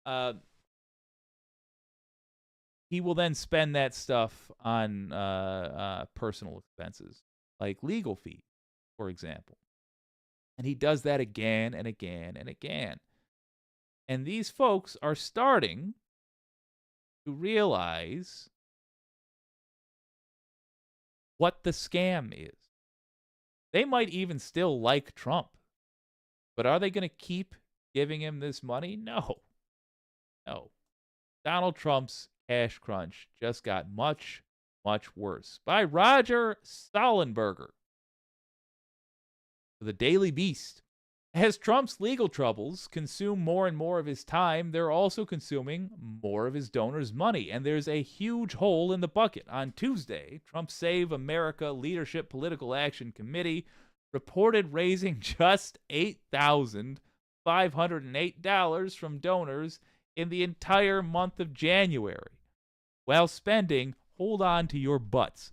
him. He will then spend that stuff on personal expenses, like legal fees, for example. And he does that again and again and again. And these folks are starting to realize what the scam is. They might even still like Trump, but are they going to keep giving him this money? No. Donald Trump's cash crunch just got much, much worse. By Roger Stollenberger for the Daily Beast. As Trump's legal troubles consume more and more of his time, they're also consuming more of his donors' money, and there's a huge hole in the bucket. On Tuesday, Trump's Save America Leadership Political Action Committee reported raising just $8,508 from donors in the entire month of January, while spending, hold on to your butts,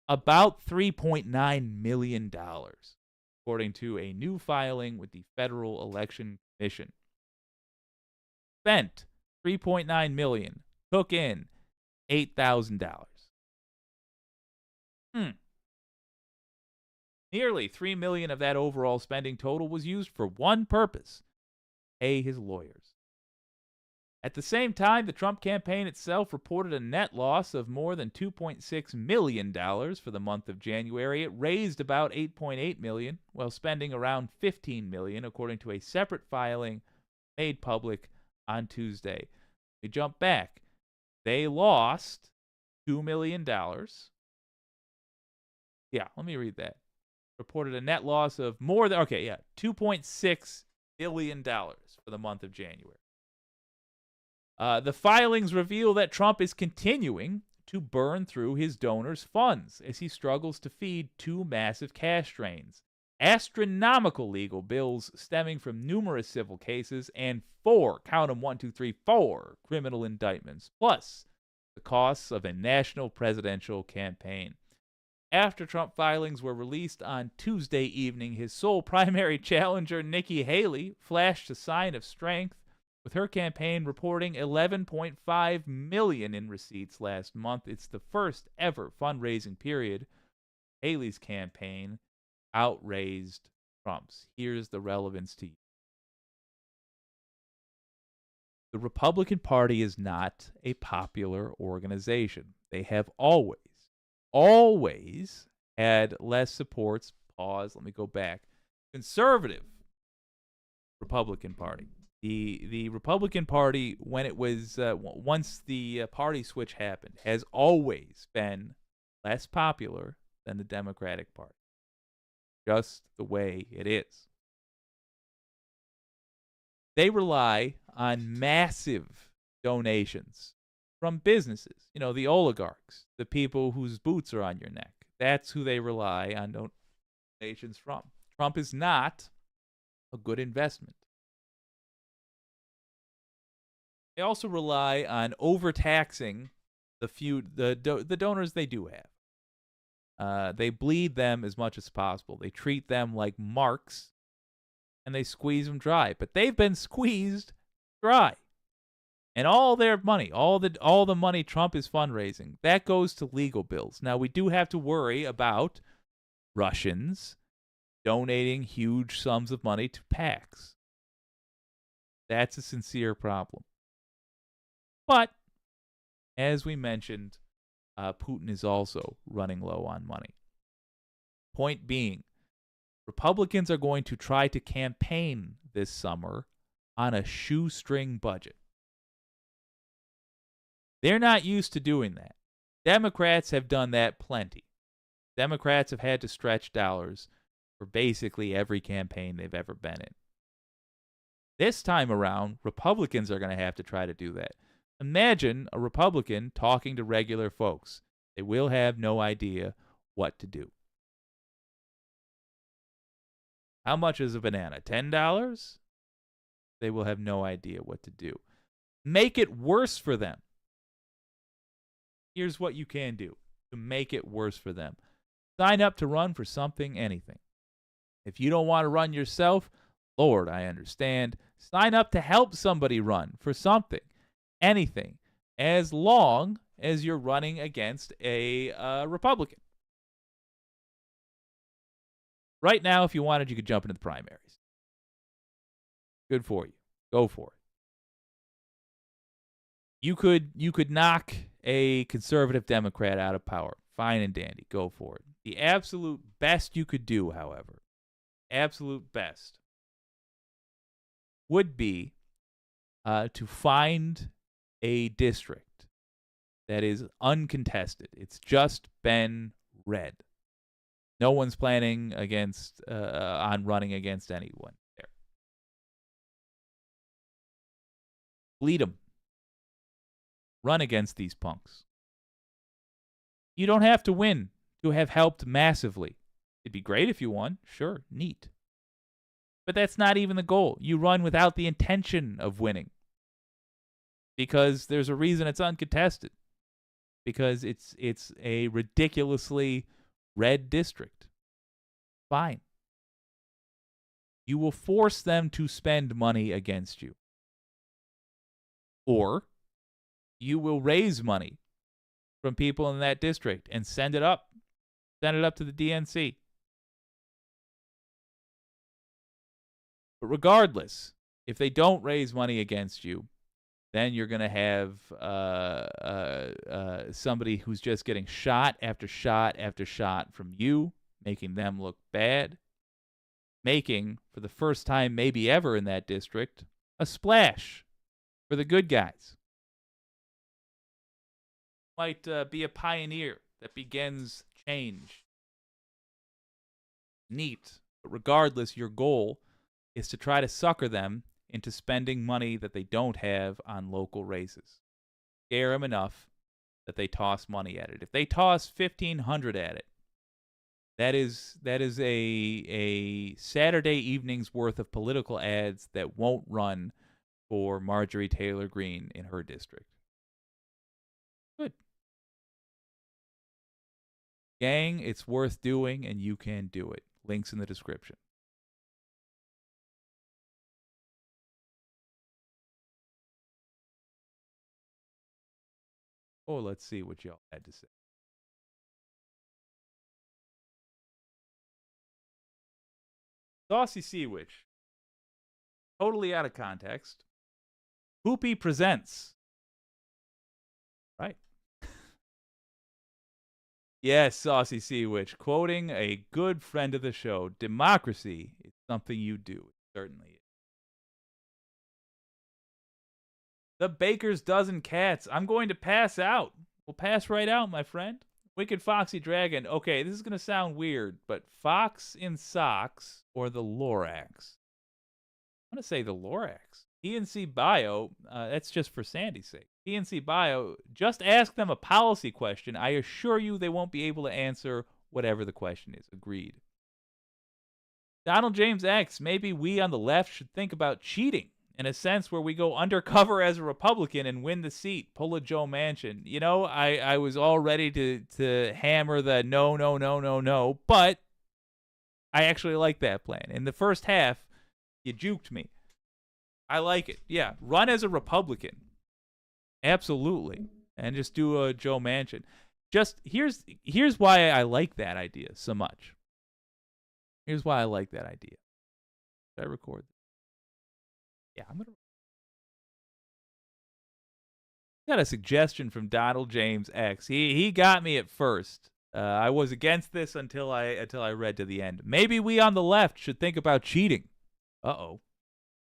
about $3.9 million. According to a new filing with the Federal Election Commission. Spent $3.9 million, took in $8,000. Nearly $3 million of that overall spending total was used for one purpose: pay his lawyers. At the same time, the Trump campaign itself reported a net loss of more than $2.6 million for the month of January. It raised about $8.8 million, while spending around $15 million, according to a separate filing made public on Tuesday. We jump back. They lost $2 million. Yeah, let me read that. Reported a net loss of more than, $2.6 billion for the month of January. The filings reveal that Trump is continuing to burn through his donors' funds as he struggles to feed 2 massive cash drains, astronomical legal bills stemming from numerous civil cases, and 4 criminal indictments, plus the costs of a national presidential campaign. After Trump filings were released on Tuesday evening, his sole primary challenger, Nikki Haley, flashed a sign of strength, with her campaign reporting $11.5 million in receipts last month. It's the first ever fundraising period. Haley's campaign outraised Trump's. Here's the relevance to you. The Republican Party is not a popular organization. They have always had less supports. Pause. Let me go back. Conservative Republican Party. The Republican Party, when it was once the party switch happened, has always been less popular than the Democratic Party. Just the way it is. They rely on massive donations from businesses. The oligarchs, the people whose boots are on your neck. That's who they rely on donations from. Trump is not a good investment. They also rely on overtaxing the donors they do have. They bleed them as much as possible. They treat them like marks, and they squeeze them dry. But they've been squeezed dry. And all their money, all the money Trump is fundraising, that goes to legal bills. Now, we do have to worry about Russians donating huge sums of money to PACs. That's a sincere problem. But, as we mentioned, Putin is also running low on money. Point being, Republicans are going to try to campaign this summer on a shoestring budget. They're not used to doing that. Democrats have done that plenty. Democrats have had to stretch dollars for basically every campaign they've ever been in. This time around, Republicans are going to have to try to do that. Imagine a Republican talking to regular folks. They will have no idea what to do. How much is a banana? $10? They will have no idea what to do. Make it worse for them. Here's what you can do to make it worse for them. Sign up to run for something, anything. If you don't want to run yourself, Lord, I understand. Sign up to help somebody run for something, anything, as long as you're running against a Republican. Right now, if you wanted, you could jump into the primaries. Good for you. Go for it. You could knock a conservative Democrat out of power. Fine and dandy. Go for it. The absolute best you could do, however, absolute best, would be to find a district that is uncontested. It's just been read. No one's planning on running against anyone there. Bleed them. Run against these punks. You don't have to win to have helped massively. It'd be great if you won. Sure, neat. But that's not even the goal. You run without the intention of winning. Because there's a reason it's uncontested. Because it's a ridiculously red district. Fine. You will force them to spend money against you. Or you will raise money from people in that district and send it up. Send it up to the DNC. But regardless, if they don't raise money against you, then you're going to have somebody who's just getting shot after shot after shot from you, making them look bad, making, for the first time maybe ever in that district, a splash for the good guys. Might be a pioneer that begins change. Neat. But regardless, your goal is to try to sucker them into spending money that they don't have on local races. Scare them enough that they toss money at it. If they toss $1,500 at it, that is a Saturday evening's worth of political ads that won't run for Marjorie Taylor Greene in her district. Good. Gang, it's worth doing, and you can do it. Links in the description. Oh, let's see what y'all had to say. Saucy Sea Witch. Totally out of context. Poopy presents. Right. Yes, Saucy Sea Witch. Quoting a good friend of the show. Democracy is something you do. It certainly is. The Baker's Dozen Cats. I'm going to pass out. We'll pass right out, my friend. Wicked Foxy Dragon. Okay, this is going to sound weird, but Fox in Socks or the Lorax? I'm going to say the Lorax. PNC Bio, that's just for Sandy's sake. PNC Bio, just ask them a policy question. I assure you they won't be able to answer whatever the question is. Agreed. Donald James X, maybe we on the left should think about cheating in a sense where we go undercover as a Republican and win the seat, pull a Joe Manchin. You know, I was all ready to hammer the no, but I actually like that plan. In the first half, you juked me. I like it. Yeah, run as a Republican. Absolutely. And just do a Joe Manchin. Just here's why I like that idea so much. Here's why I like that idea. Should I record this? Yeah, I'm gonna. Got a suggestion from Donald James X. He got me at first. I was against this until I read to the end. Maybe we on the left should think about cheating. Uh-oh.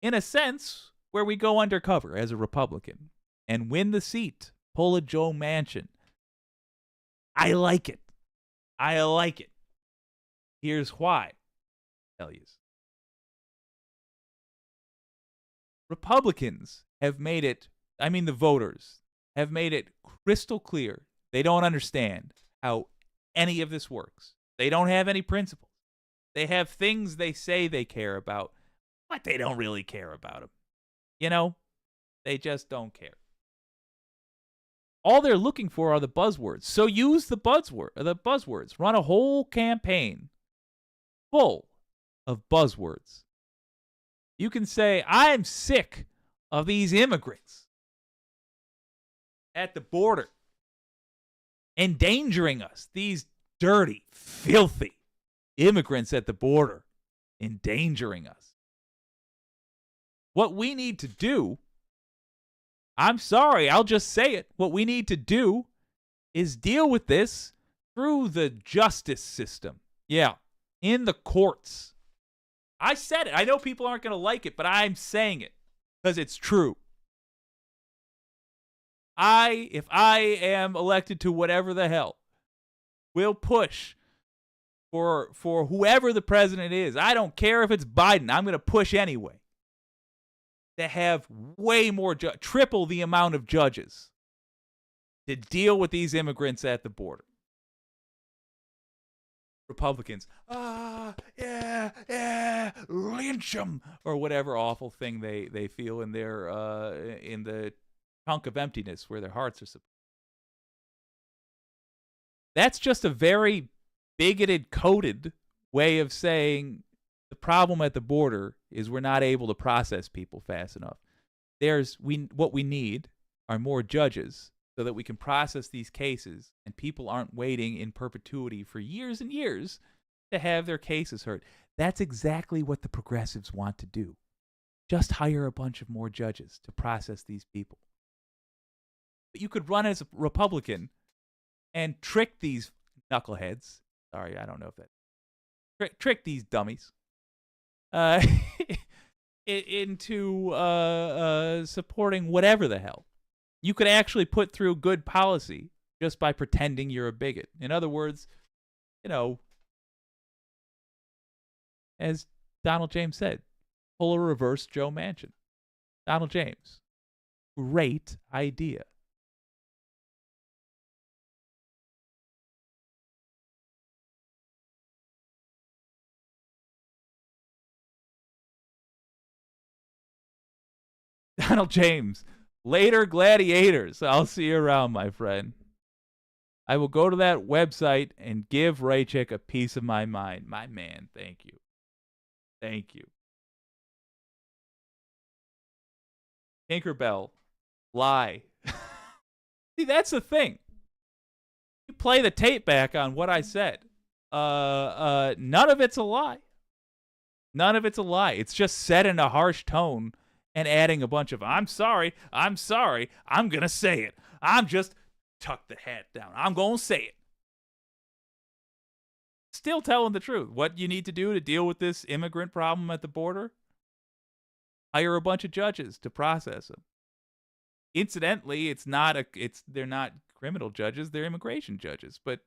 In a sense, where we go undercover as a Republican and win the seat, pull a Joe Manchin. I like it. I like it. Here's why. I'll tell you. Republicans have made it, I mean the voters, have made it crystal clear they don't understand how any of this works. They don't have any principles. They have things they say they care about, but they don't really care about them. You know, they just don't care. All they're looking for are the buzzwords. So use the buzzwords. Run a whole campaign full of buzzwords. You can say, I'm sick of these immigrants at the border endangering us. These dirty, filthy immigrants at the border endangering us. What we need to do, I'm sorry, I'll just say it. What we need to do is deal with this through the justice system. Yeah, in the courts. I said it. I know people aren't going to like it, but I'm saying it because it's true. If I am elected to whatever the hell, will push for whoever the president is. I don't care if it's Biden. I'm going to push anyway. To have way more, triple the amount of judges to deal with these immigrants at the border. Republicans, lynch them, or whatever awful thing they feel in their in the chunk of emptiness where their hearts are supposed. That's just a very bigoted, coded way of saying the problem at the border is we're not able to process people fast enough. What we need are more judges so that we can process these cases and people aren't waiting in perpetuity for years and years to have their cases heard. That's exactly what the progressives want to do. Just hire a bunch of more judges to process these people. But you could run as a Republican and trick these knuckleheads. Sorry, I don't know if that. Trick these dummies into supporting whatever the hell. You could actually put through good policy just by pretending you're a bigot. In other words, you know, as Donald James said, pull a reverse Joe Manchin. Donald James, great idea. Donald James, later gladiators. I'll see you around, my friend. I will go to that website and give Raichick a piece of my mind. My man, thank you. Thank you. Tinkerbell, lie. See, that's the thing. You play the tape back on what I said. None of it's a lie. None of it's a lie. It's just said in a harsh tone and adding a bunch of, I'm sorry, I'm going to say it. I'm just, tuck the hat down. I'm going to say it. Still telling the truth. What you need to do to deal with this immigrant problem at the border? Hire a bunch of judges to process them. Incidentally, they're not criminal judges, they're immigration judges. But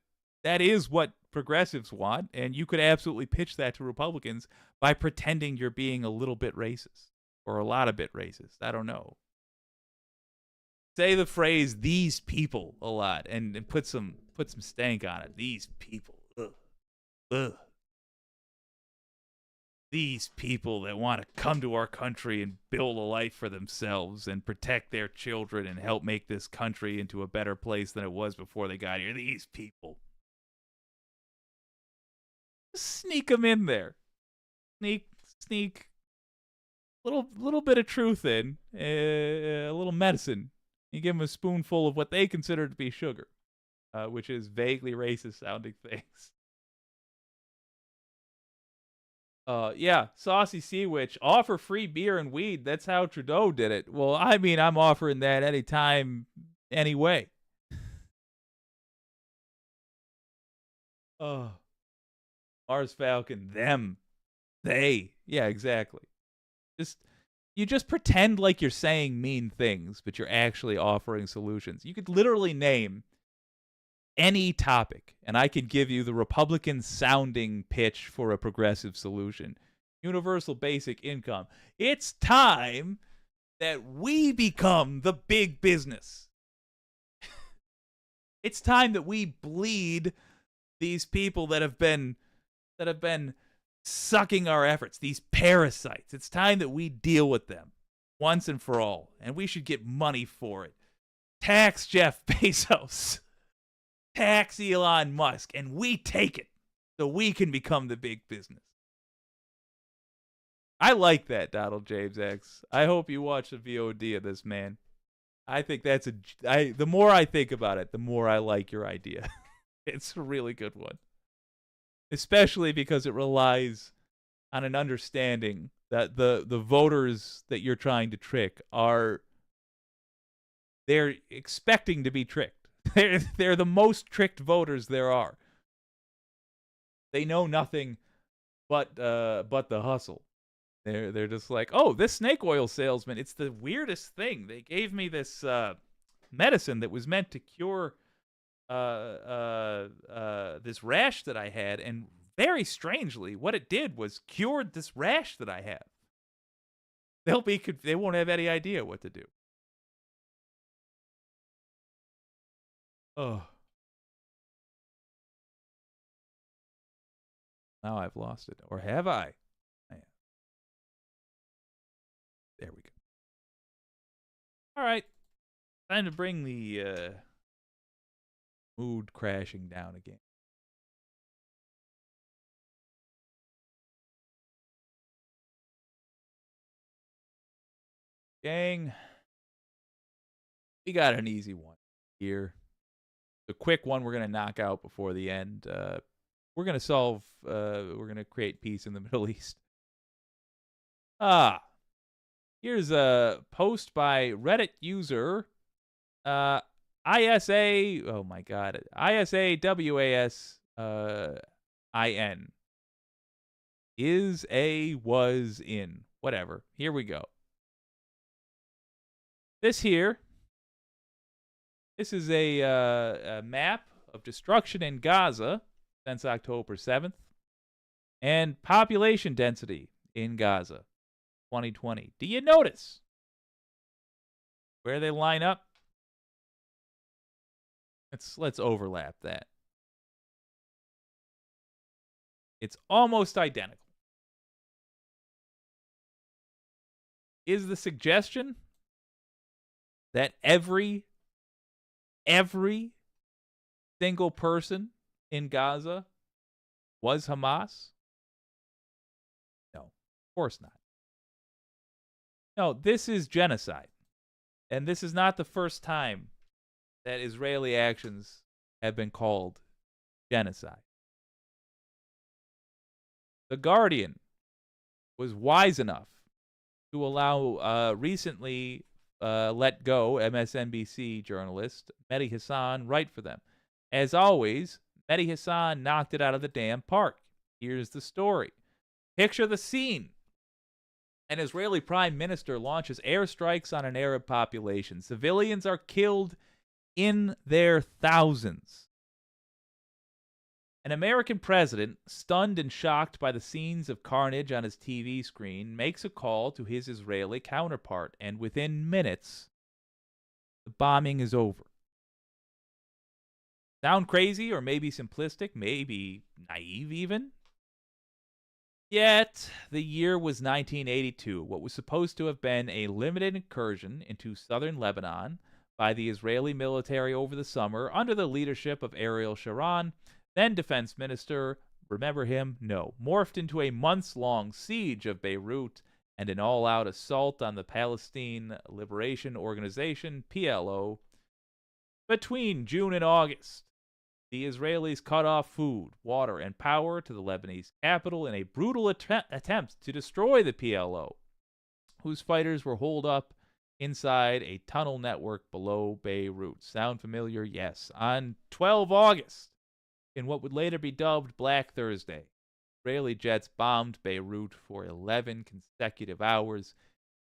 that is what progressives want, and you could absolutely pitch that to Republicans by pretending you're being a little bit racist. Or a lot of bit racist. I don't know. Say the phrase "these people" a lot and put some stank on it. These people. Ugh. Ugh. these people that want to come to our country and build a life for themselves and protect their children and help make this country into a better place than it was before they got here. These people. Sneak them in there. Sneak. Little bit of truth in. A little medicine. You give them a spoonful of what they consider to be sugar, which is vaguely racist sounding things. Yeah, Saucy Sea Witch, offer free beer and weed. That's how Trudeau did it. Well, I mean, I'm offering that anytime, anyway. Oh. Mars Falcon, them. They. Yeah, exactly. You just pretend like you're saying mean things, but you're actually offering solutions. You could literally name any topic, and I could give you the Republican-sounding pitch for a progressive solution. Universal basic income. It's time that we become the big business. It's time that we bleed these people that have been sucking our efforts, these parasites. It's time that we deal with them once and for all, and we should get money for it. Tax Jeff Bezos. Tax Elon Musk, and we take it so we can become the big business. I like that, Donald James X. I hope you watch the VOD of this, man. I think that's the more I think about it, the more I like your idea. It's a really good one. Especially because it relies on an understanding that the voters that you're trying to trick they're expecting to be tricked. They're the most tricked voters there are. They know nothing but the hustle. They're just like, oh, this snake oil salesman, it's the weirdest thing. They gave me this medicine that was meant to cure this rash that I had, and very strangely, what it did was cured this rash that I have. They won't have any idea what to do. Oh. Now I've lost it. Or have I? There we go. All right. Time to bring the mood crashing down again. Gang, we got an easy one here. The quick one we're going to knock out before the end. We're going to create peace in the Middle East. Here's a post by Reddit user ISA, oh my god, ISAWASIN. Was in. Whatever. Here we go. This is a map of destruction in Gaza since October 7th and population density in Gaza 2020. Do you notice where they line up? Let's overlap that. It's almost identical. Is the suggestion that every single person in Gaza was Hamas? No, of course not. No, this is genocide. And this is not the first time that Israeli actions have been called genocide. The Guardian was wise enough to allow recently let go MSNBC journalist Mehdi Hassan write for them. As always, Mehdi Hassan knocked it out of the damn park. Here's the story. Picture the scene. An Israeli prime minister launches airstrikes on an Arab population. Civilians are killed in their thousands. An American president, stunned and shocked by the scenes of carnage on his TV screen, makes a call to his Israeli counterpart, and within minutes, the bombing is over. Sound crazy or maybe simplistic, maybe naive even? Yet, the year was 1982, what was supposed to have been a limited incursion into southern Lebanon by the Israeli military over the summer under the leadership of Ariel Sharon, then defense minister. Remember him? No. Morphed into a months-long siege of Beirut and an all-out assault on the Palestinian Liberation Organization, PLO. Between June and August, the Israelis cut off food, water, and power to the Lebanese capital in a brutal attempt to destroy the PLO, whose fighters were holed up inside a tunnel network below Beirut. Sound familiar? Yes. On 12 August, in what would later be dubbed Black Thursday, Israeli jets bombed Beirut for 11 consecutive hours,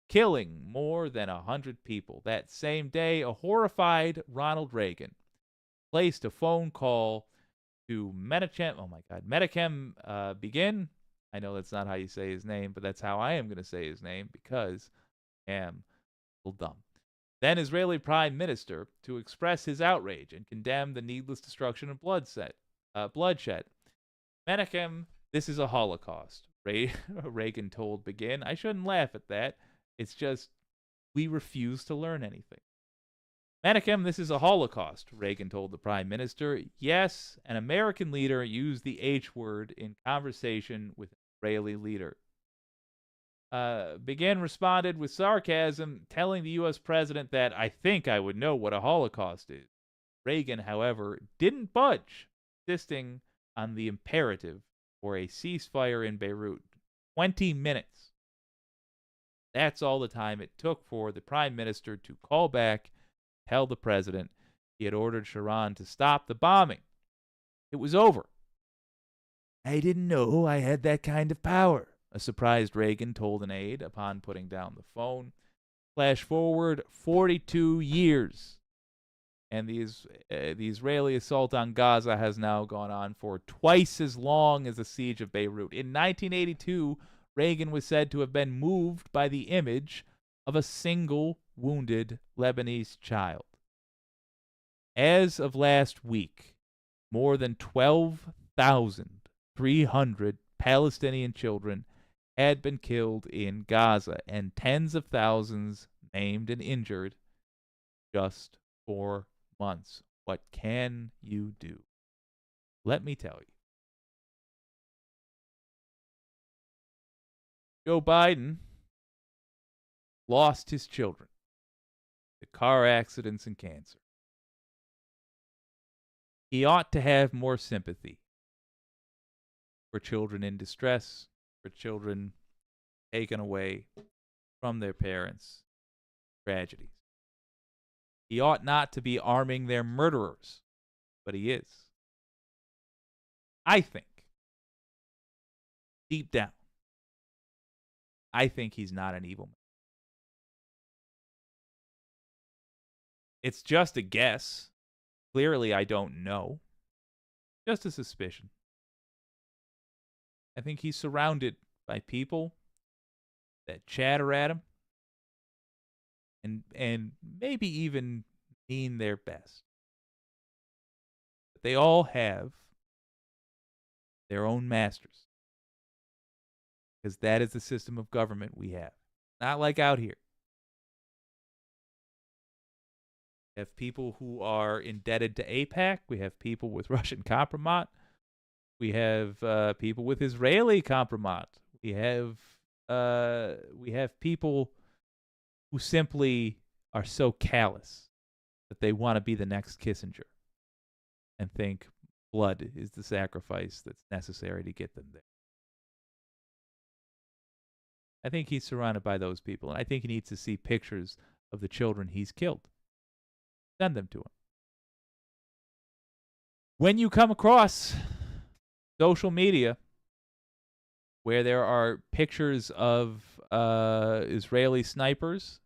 killing more than 100 people. That same day, a horrified Ronald Reagan placed a phone call to Menachem Begin. I know that's not how you say his name, but that's how I am going to say his name because I am a little dumb. Then Israeli Prime Minister, to express his outrage and condemn the needless destruction of bloodshed. Menachem, this is a Holocaust, Reagan told Begin. I shouldn't laugh at that. It's just we refuse to learn anything. Menachem, this is a Holocaust, Reagan told the Prime Minister. Yes, an American leader used the H word in conversation with an Israeli leader. Begin responded with sarcasm, telling the U.S. president that I think I would know what a Holocaust is. Reagan, however, didn't budge, insisting on the imperative for a ceasefire in Beirut. 20 minutes. That's all the time it took for the Prime Minister to call back, tell the president he had ordered Sharon to stop the bombing. It was over. I didn't know I had that kind of power, a surprised Reagan told an aide upon putting down the phone. Flash forward 42 years, and the Israeli assault on Gaza has now gone on for twice as long as the siege of Beirut. In 1982, Reagan was said to have been moved by the image of a single wounded Lebanese child. As of last week, more than 12,300 Palestinian children had been killed in Gaza and tens of thousands maimed and injured just 4 months. What can you do? Let me tell you. Joe Biden lost his children to car accidents and cancer. He ought to have more sympathy for children in distress, for children taken away from their parents, tragedies. He ought not to be arming their murderers, but he is. I think, deep down, I think he's not an evil man. It's just a guess. Clearly, I don't know. Just a suspicion. I think he's surrounded by people that chatter at him and maybe even mean their best. But they all have their own masters. Because that is the system of government we have. Not like out here. We have people who are indebted to AIPAC. We have people with Russian compromat. We have people with Israeli compromat. We have people who simply are so callous that they want to be the next Kissinger and think blood is the sacrifice that's necessary to get them there. I think he's surrounded by those people, and I think he needs to see pictures of the children he's killed. Send them to him. When you come across social media where there are pictures of Israeli snipers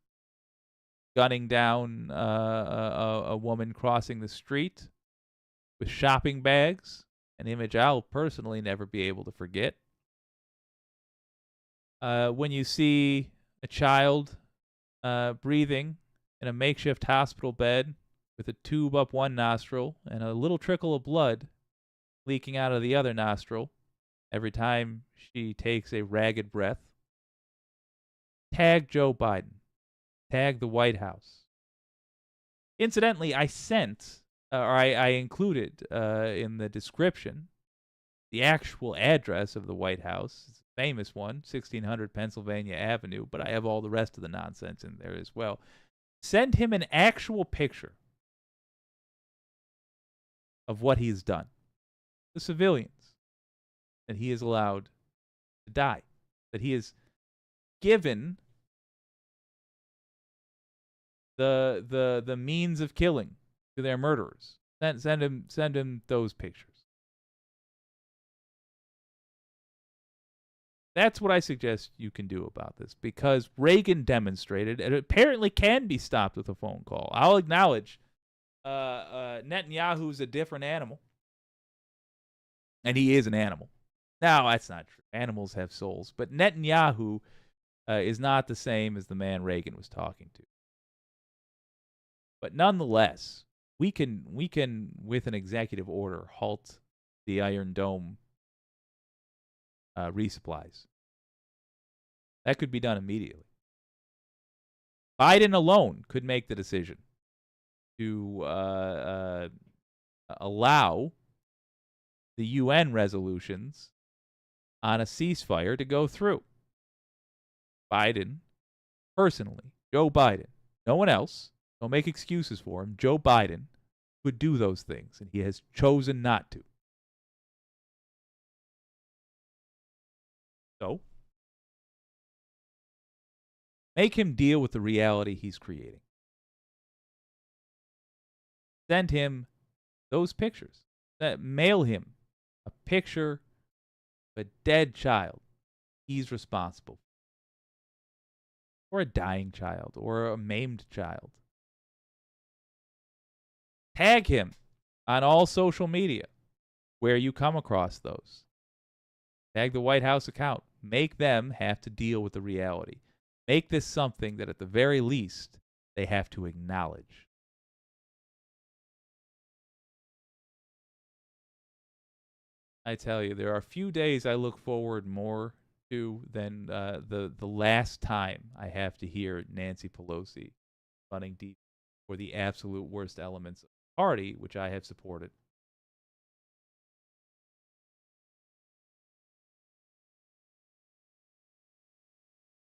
gunning down a woman crossing the street with shopping bags, an image I'll personally never be able to forget. When you see a child breathing in a makeshift hospital bed with a tube up one nostril and a little trickle of blood leaking out of the other nostril, every time she takes a ragged breath, tag Joe Biden, tag the White House. Incidentally, I included in the description the actual address of the White House. It's a famous one, 1600 Pennsylvania Avenue, but I have all the rest of the nonsense in there as well. Send him an actual picture of what he's done. The civilians that he is allowed to die, that he has given the means of killing to their murderers. Send him those pictures. That's what I suggest you can do about this, because Reagan demonstrated it apparently can be stopped with a phone call. I'll acknowledge Netanyahu's a different animal, and he is an animal. Now, that's not true. Animals have souls, but Netanyahu is not the same as the man Reagan was talking to. But nonetheless, we can, with an executive order, halt the Iron Dome resupplies. That could be done immediately. Biden alone could make the decision to allow the UN resolutions on a ceasefire to go through. Biden, personally, Joe Biden, no one else, don't make excuses for him, Joe Biden could do those things, and he has chosen not to. So, make him deal with the reality he's creating. Send him those pictures. Mail him a picture of a dead child he's responsible for, or a dying child, or a maimed child. Tag him on all social media where you come across those. Tag the White House account. Make them have to deal with the reality. Make this something that at the very least they have to acknowledge. I tell you, there are few days I look forward more to than the last time I have to hear Nancy Pelosi running deep for the absolute worst elements of the party, which I have supported.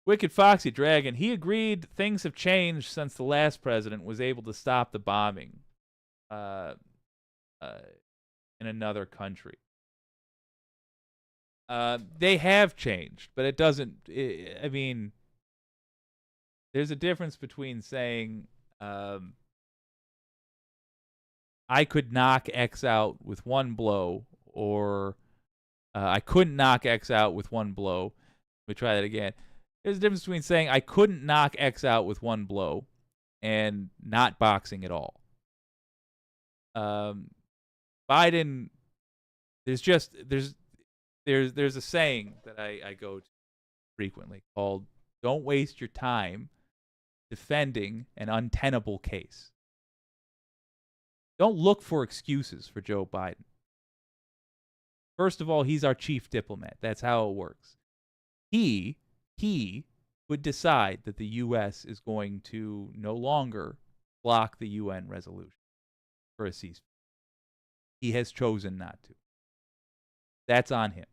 Wicked Foxy Dragon, he agreed things have changed since the last president was able to stop the bombing in another country. They have changed, but it doesn't. I mean, there's a difference between saying I could knock X out with one blow, or I couldn't knock X out with one blow. Let me try that again. There's a difference between saying I couldn't knock X out with one blow and not boxing at all. Biden, there's a saying that I go to frequently called, "Don't waste your time defending an untenable case." Don't look for excuses for Joe Biden. First of all, he's our chief diplomat. That's how it works. He would decide that the U.S. is going to no longer block the UN resolution for a ceasefire. He has chosen not to. That's on him.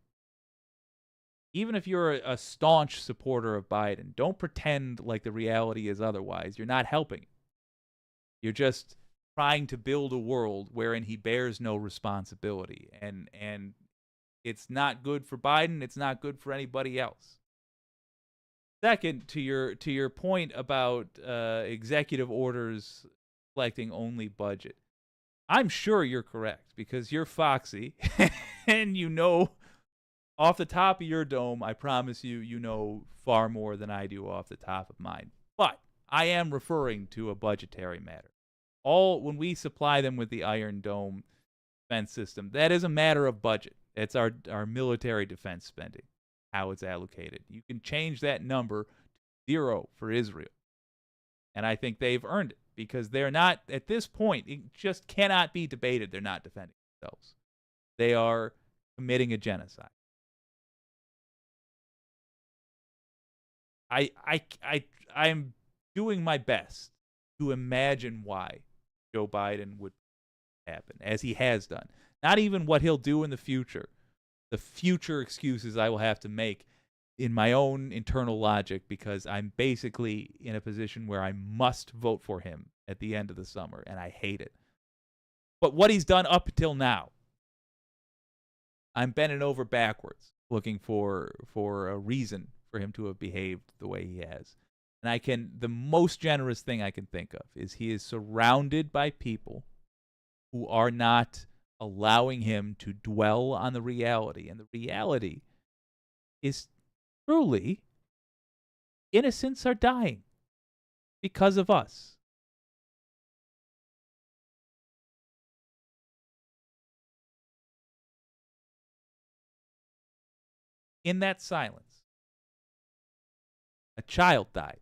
Even if you're a staunch supporter of Biden, don't pretend like the reality is otherwise. You're not helping. You're just trying to build a world wherein he bears no responsibility. And it's not good for Biden. It's not good for anybody else. Second, to your point about executive orders reflecting only budget, I'm sure you're correct because you're foxy and you know off the top of your dome, I promise you, you know far more than I do off the top of mine. But I am referring to a budgetary matter. When we supply them with the Iron Dome defense system, that is a matter of budget. It's our military defense spending, how it's allocated. You can change that number to 0 for Israel. And I think they've earned it because they're not, at this point, it just cannot be debated they're not defending themselves. They are committing a genocide. I'm doing my best to imagine why Joe Biden would happen, as he has done. Not even what he'll do in the future. The future excuses I will have to make in my own internal logic, because I'm basically in a position where I must vote for him at the end of the summer, and I hate it. But what he's done up until now, I'm bending over backwards looking for a reason for him to have behaved the way he has. And the most generous thing I can think of is he is surrounded by people who are not allowing him to dwell on the reality. And the reality is truly, innocents are dying because of us. In that silence, a child died.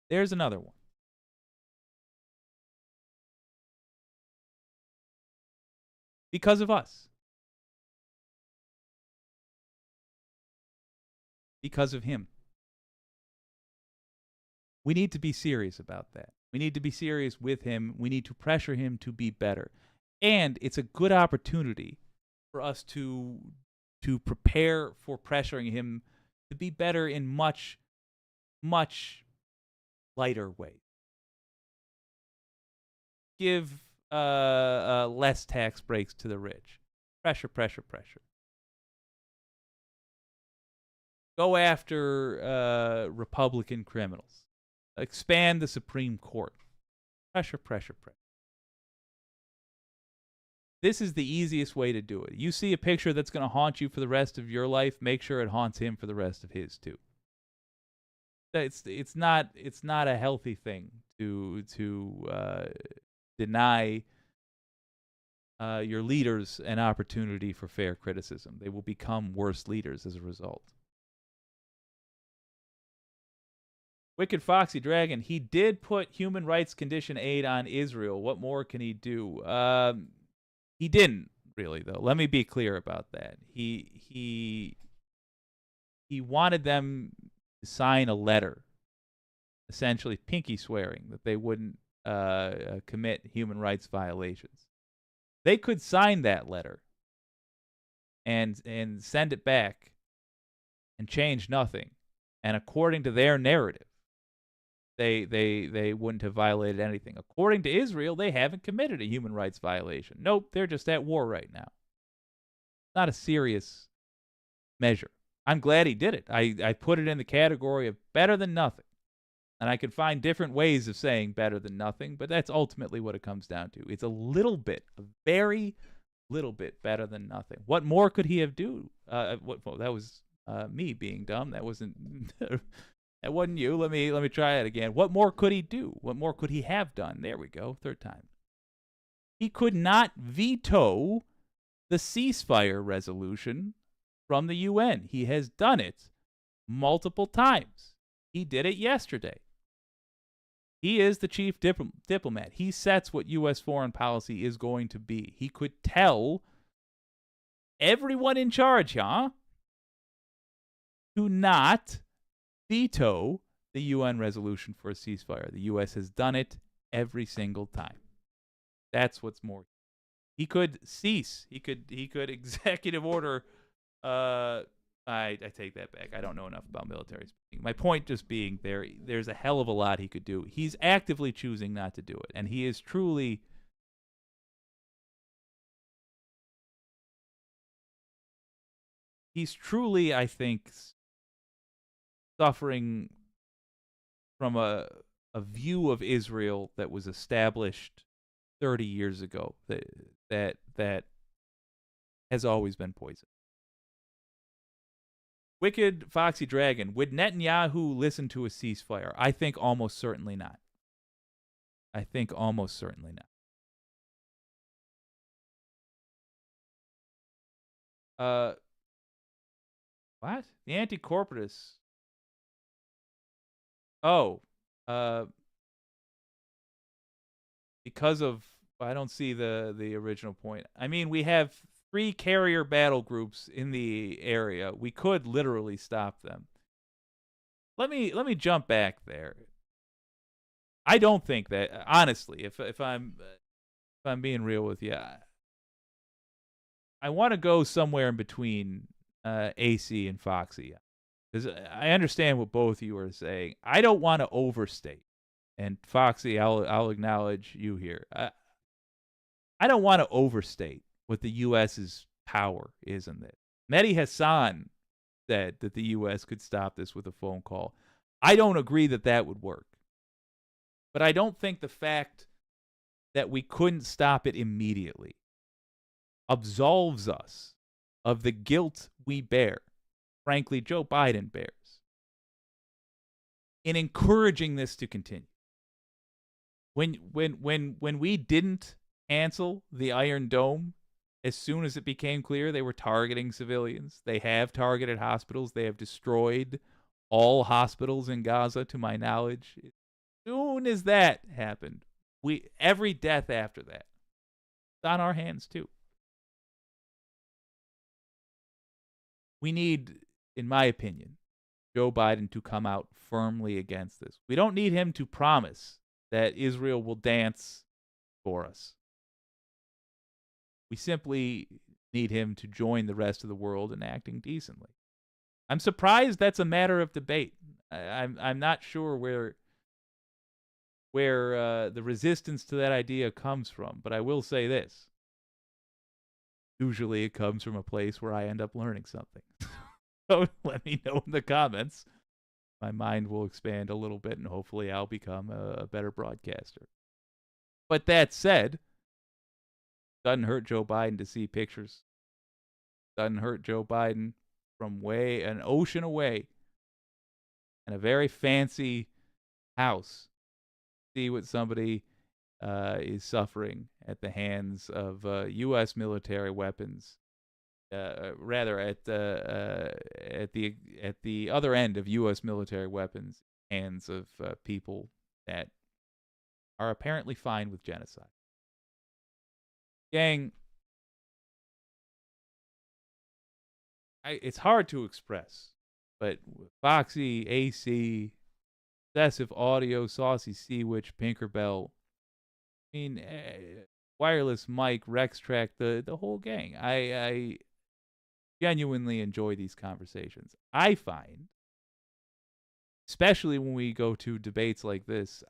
There's another one. Because of us. Because of him. We need to be serious about that. We need to be serious with him. We need to pressure him to be better. And it's a good opportunity for us to prepare for pressuring him to be better in much, much lighter ways. Give less tax breaks to the rich. Pressure, pressure, pressure. Go after Republican criminals. Expand the Supreme Court. Pressure, pressure, pressure. This is the easiest way to do it. You see a picture that's going to haunt you for the rest of your life, make sure it haunts him for the rest of his too. It's not a healthy thing to deny your leaders an opportunity for fair criticism. They will become worse leaders as a result. Wicked Foxy Dragon, he did put human rights condition aid on Israel. What more can he do? He didn't really, though. Let me be clear about that. He wanted them to sign a letter, essentially pinky swearing that they wouldn't commit human rights violations. They could sign that letter and send it back and change nothing. And according to their narrative, they wouldn't have violated anything. According to Israel, they haven't committed a human rights violation. Nope, they're just at war right now. Not a serious measure. I'm glad he did it. I put it in the category of better than nothing. And I could find different ways of saying better than nothing, but that's ultimately what it comes down to. It's a little bit, a very little bit better than nothing. What more could he have do? Well, that was me being dumb. That wasn't that wasn't you. Let me try it again. What more could he do? What more could he have done? There we go. Third time. He could not veto the ceasefire resolution from the UN. He has done it multiple times. He did it yesterday. He is the chief diplomat. He sets what U.S. foreign policy is going to be. He could tell everyone in charge, to not veto the UN resolution for a ceasefire. The U.S. has done it every single time. That's what's more. He could cease. He could executive order. I take that back. I don't know enough about military speaking. My point just being there's a hell of a lot he could do. He's actively choosing not to do it, and he is truly I think, suffering from a view of Israel that was established 30 years ago that has always been poisoned. Wicked Foxy Dragon, would Netanyahu listen to a ceasefire? I think almost certainly not. What? The anti-corporatists. Oh. Because of, I don't see the original point. I mean, we have 3 carrier battle groups in the area. We could literally stop them. Let me jump back there. I don't think that, honestly, if I'm being real with you, I want to go somewhere in between AC and Foxy, because I understand what both of you are saying. I don't want to overstate, and Foxy, I'll acknowledge you here. I don't want to overstate what the U.S.'s power is in this. Mehdi Hassan said that the U.S. could stop this with a phone call. I don't agree that would work. But I don't think the fact that we couldn't stop it immediately absolves us of the guilt we bear, frankly, Joe Biden bears, in encouraging this to continue. When we didn't cancel the Iron Dome, as soon as it became clear they were targeting civilians, they have targeted hospitals. They have destroyed all hospitals in Gaza, to my knowledge. As soon as that happened, every death after that, it's on our hands too. We need, in my opinion, Joe Biden to come out firmly against this. We don't need him to promise that Israel will dance for us. We simply need him to join the rest of the world in acting decently. I'm surprised that's a matter of debate. I'm not sure where the resistance to that idea comes from, but I will say this. Usually it comes from a place where I end up learning something. So let me know in the comments. My mind will expand a little bit, and hopefully I'll become a better broadcaster. But that said, doesn't hurt Joe Biden to see pictures. Doesn't hurt Joe Biden from an ocean away in a very fancy house. See what somebody is suffering at the hands of U.S. military weapons. Rather, at the other end of U.S. military weapons, hands of people that are apparently fine with genocide. Gang, it's hard to express, but Foxy, AC, Excessive Audio, Saucy Sea Witch, Pinkerbell, I mean, Wireless Mike, Rex Track, the whole gang. I genuinely enjoy these conversations. I find, especially when we go to debates like this,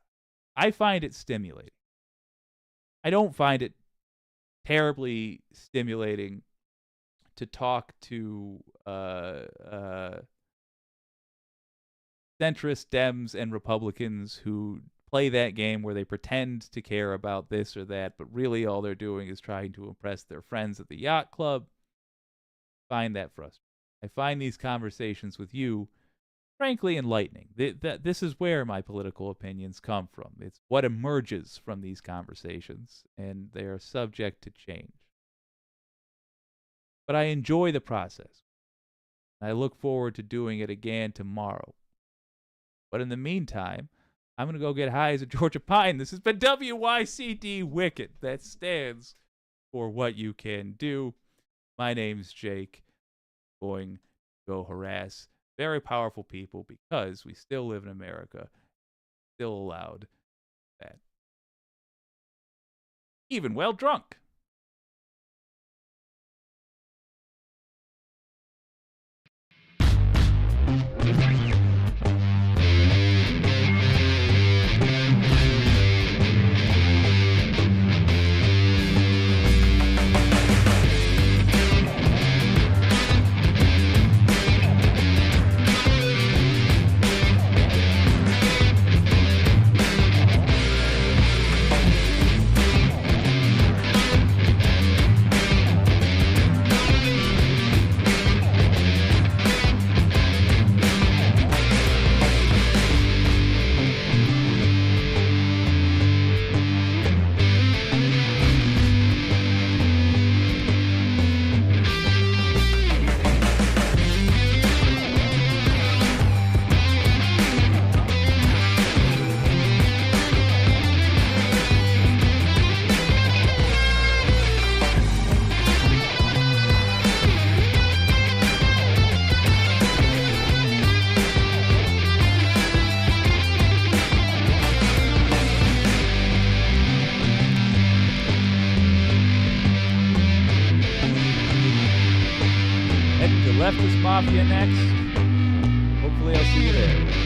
I find it stimulating. I don't find it terribly stimulating to talk to centrist Dems and Republicans who play that game where they pretend to care about this or that, but really all they're doing is trying to impress their friends at the yacht club. I find that frustrating. I find these conversations with you, frankly, enlightening. This is where my political opinions come from. It's what emerges from these conversations, and they are subject to change. But I enjoy the process. I look forward to doing it again tomorrow. But in the meantime, I'm going to go get high as a Georgia pine. This has been WYCD Wicked. That stands for What You Can Do. My name's Jake. Going to go harass very powerful people because we still live in America. Still allowed that. Even well drunk. leftist mafia next. Hopefully I'll see you there.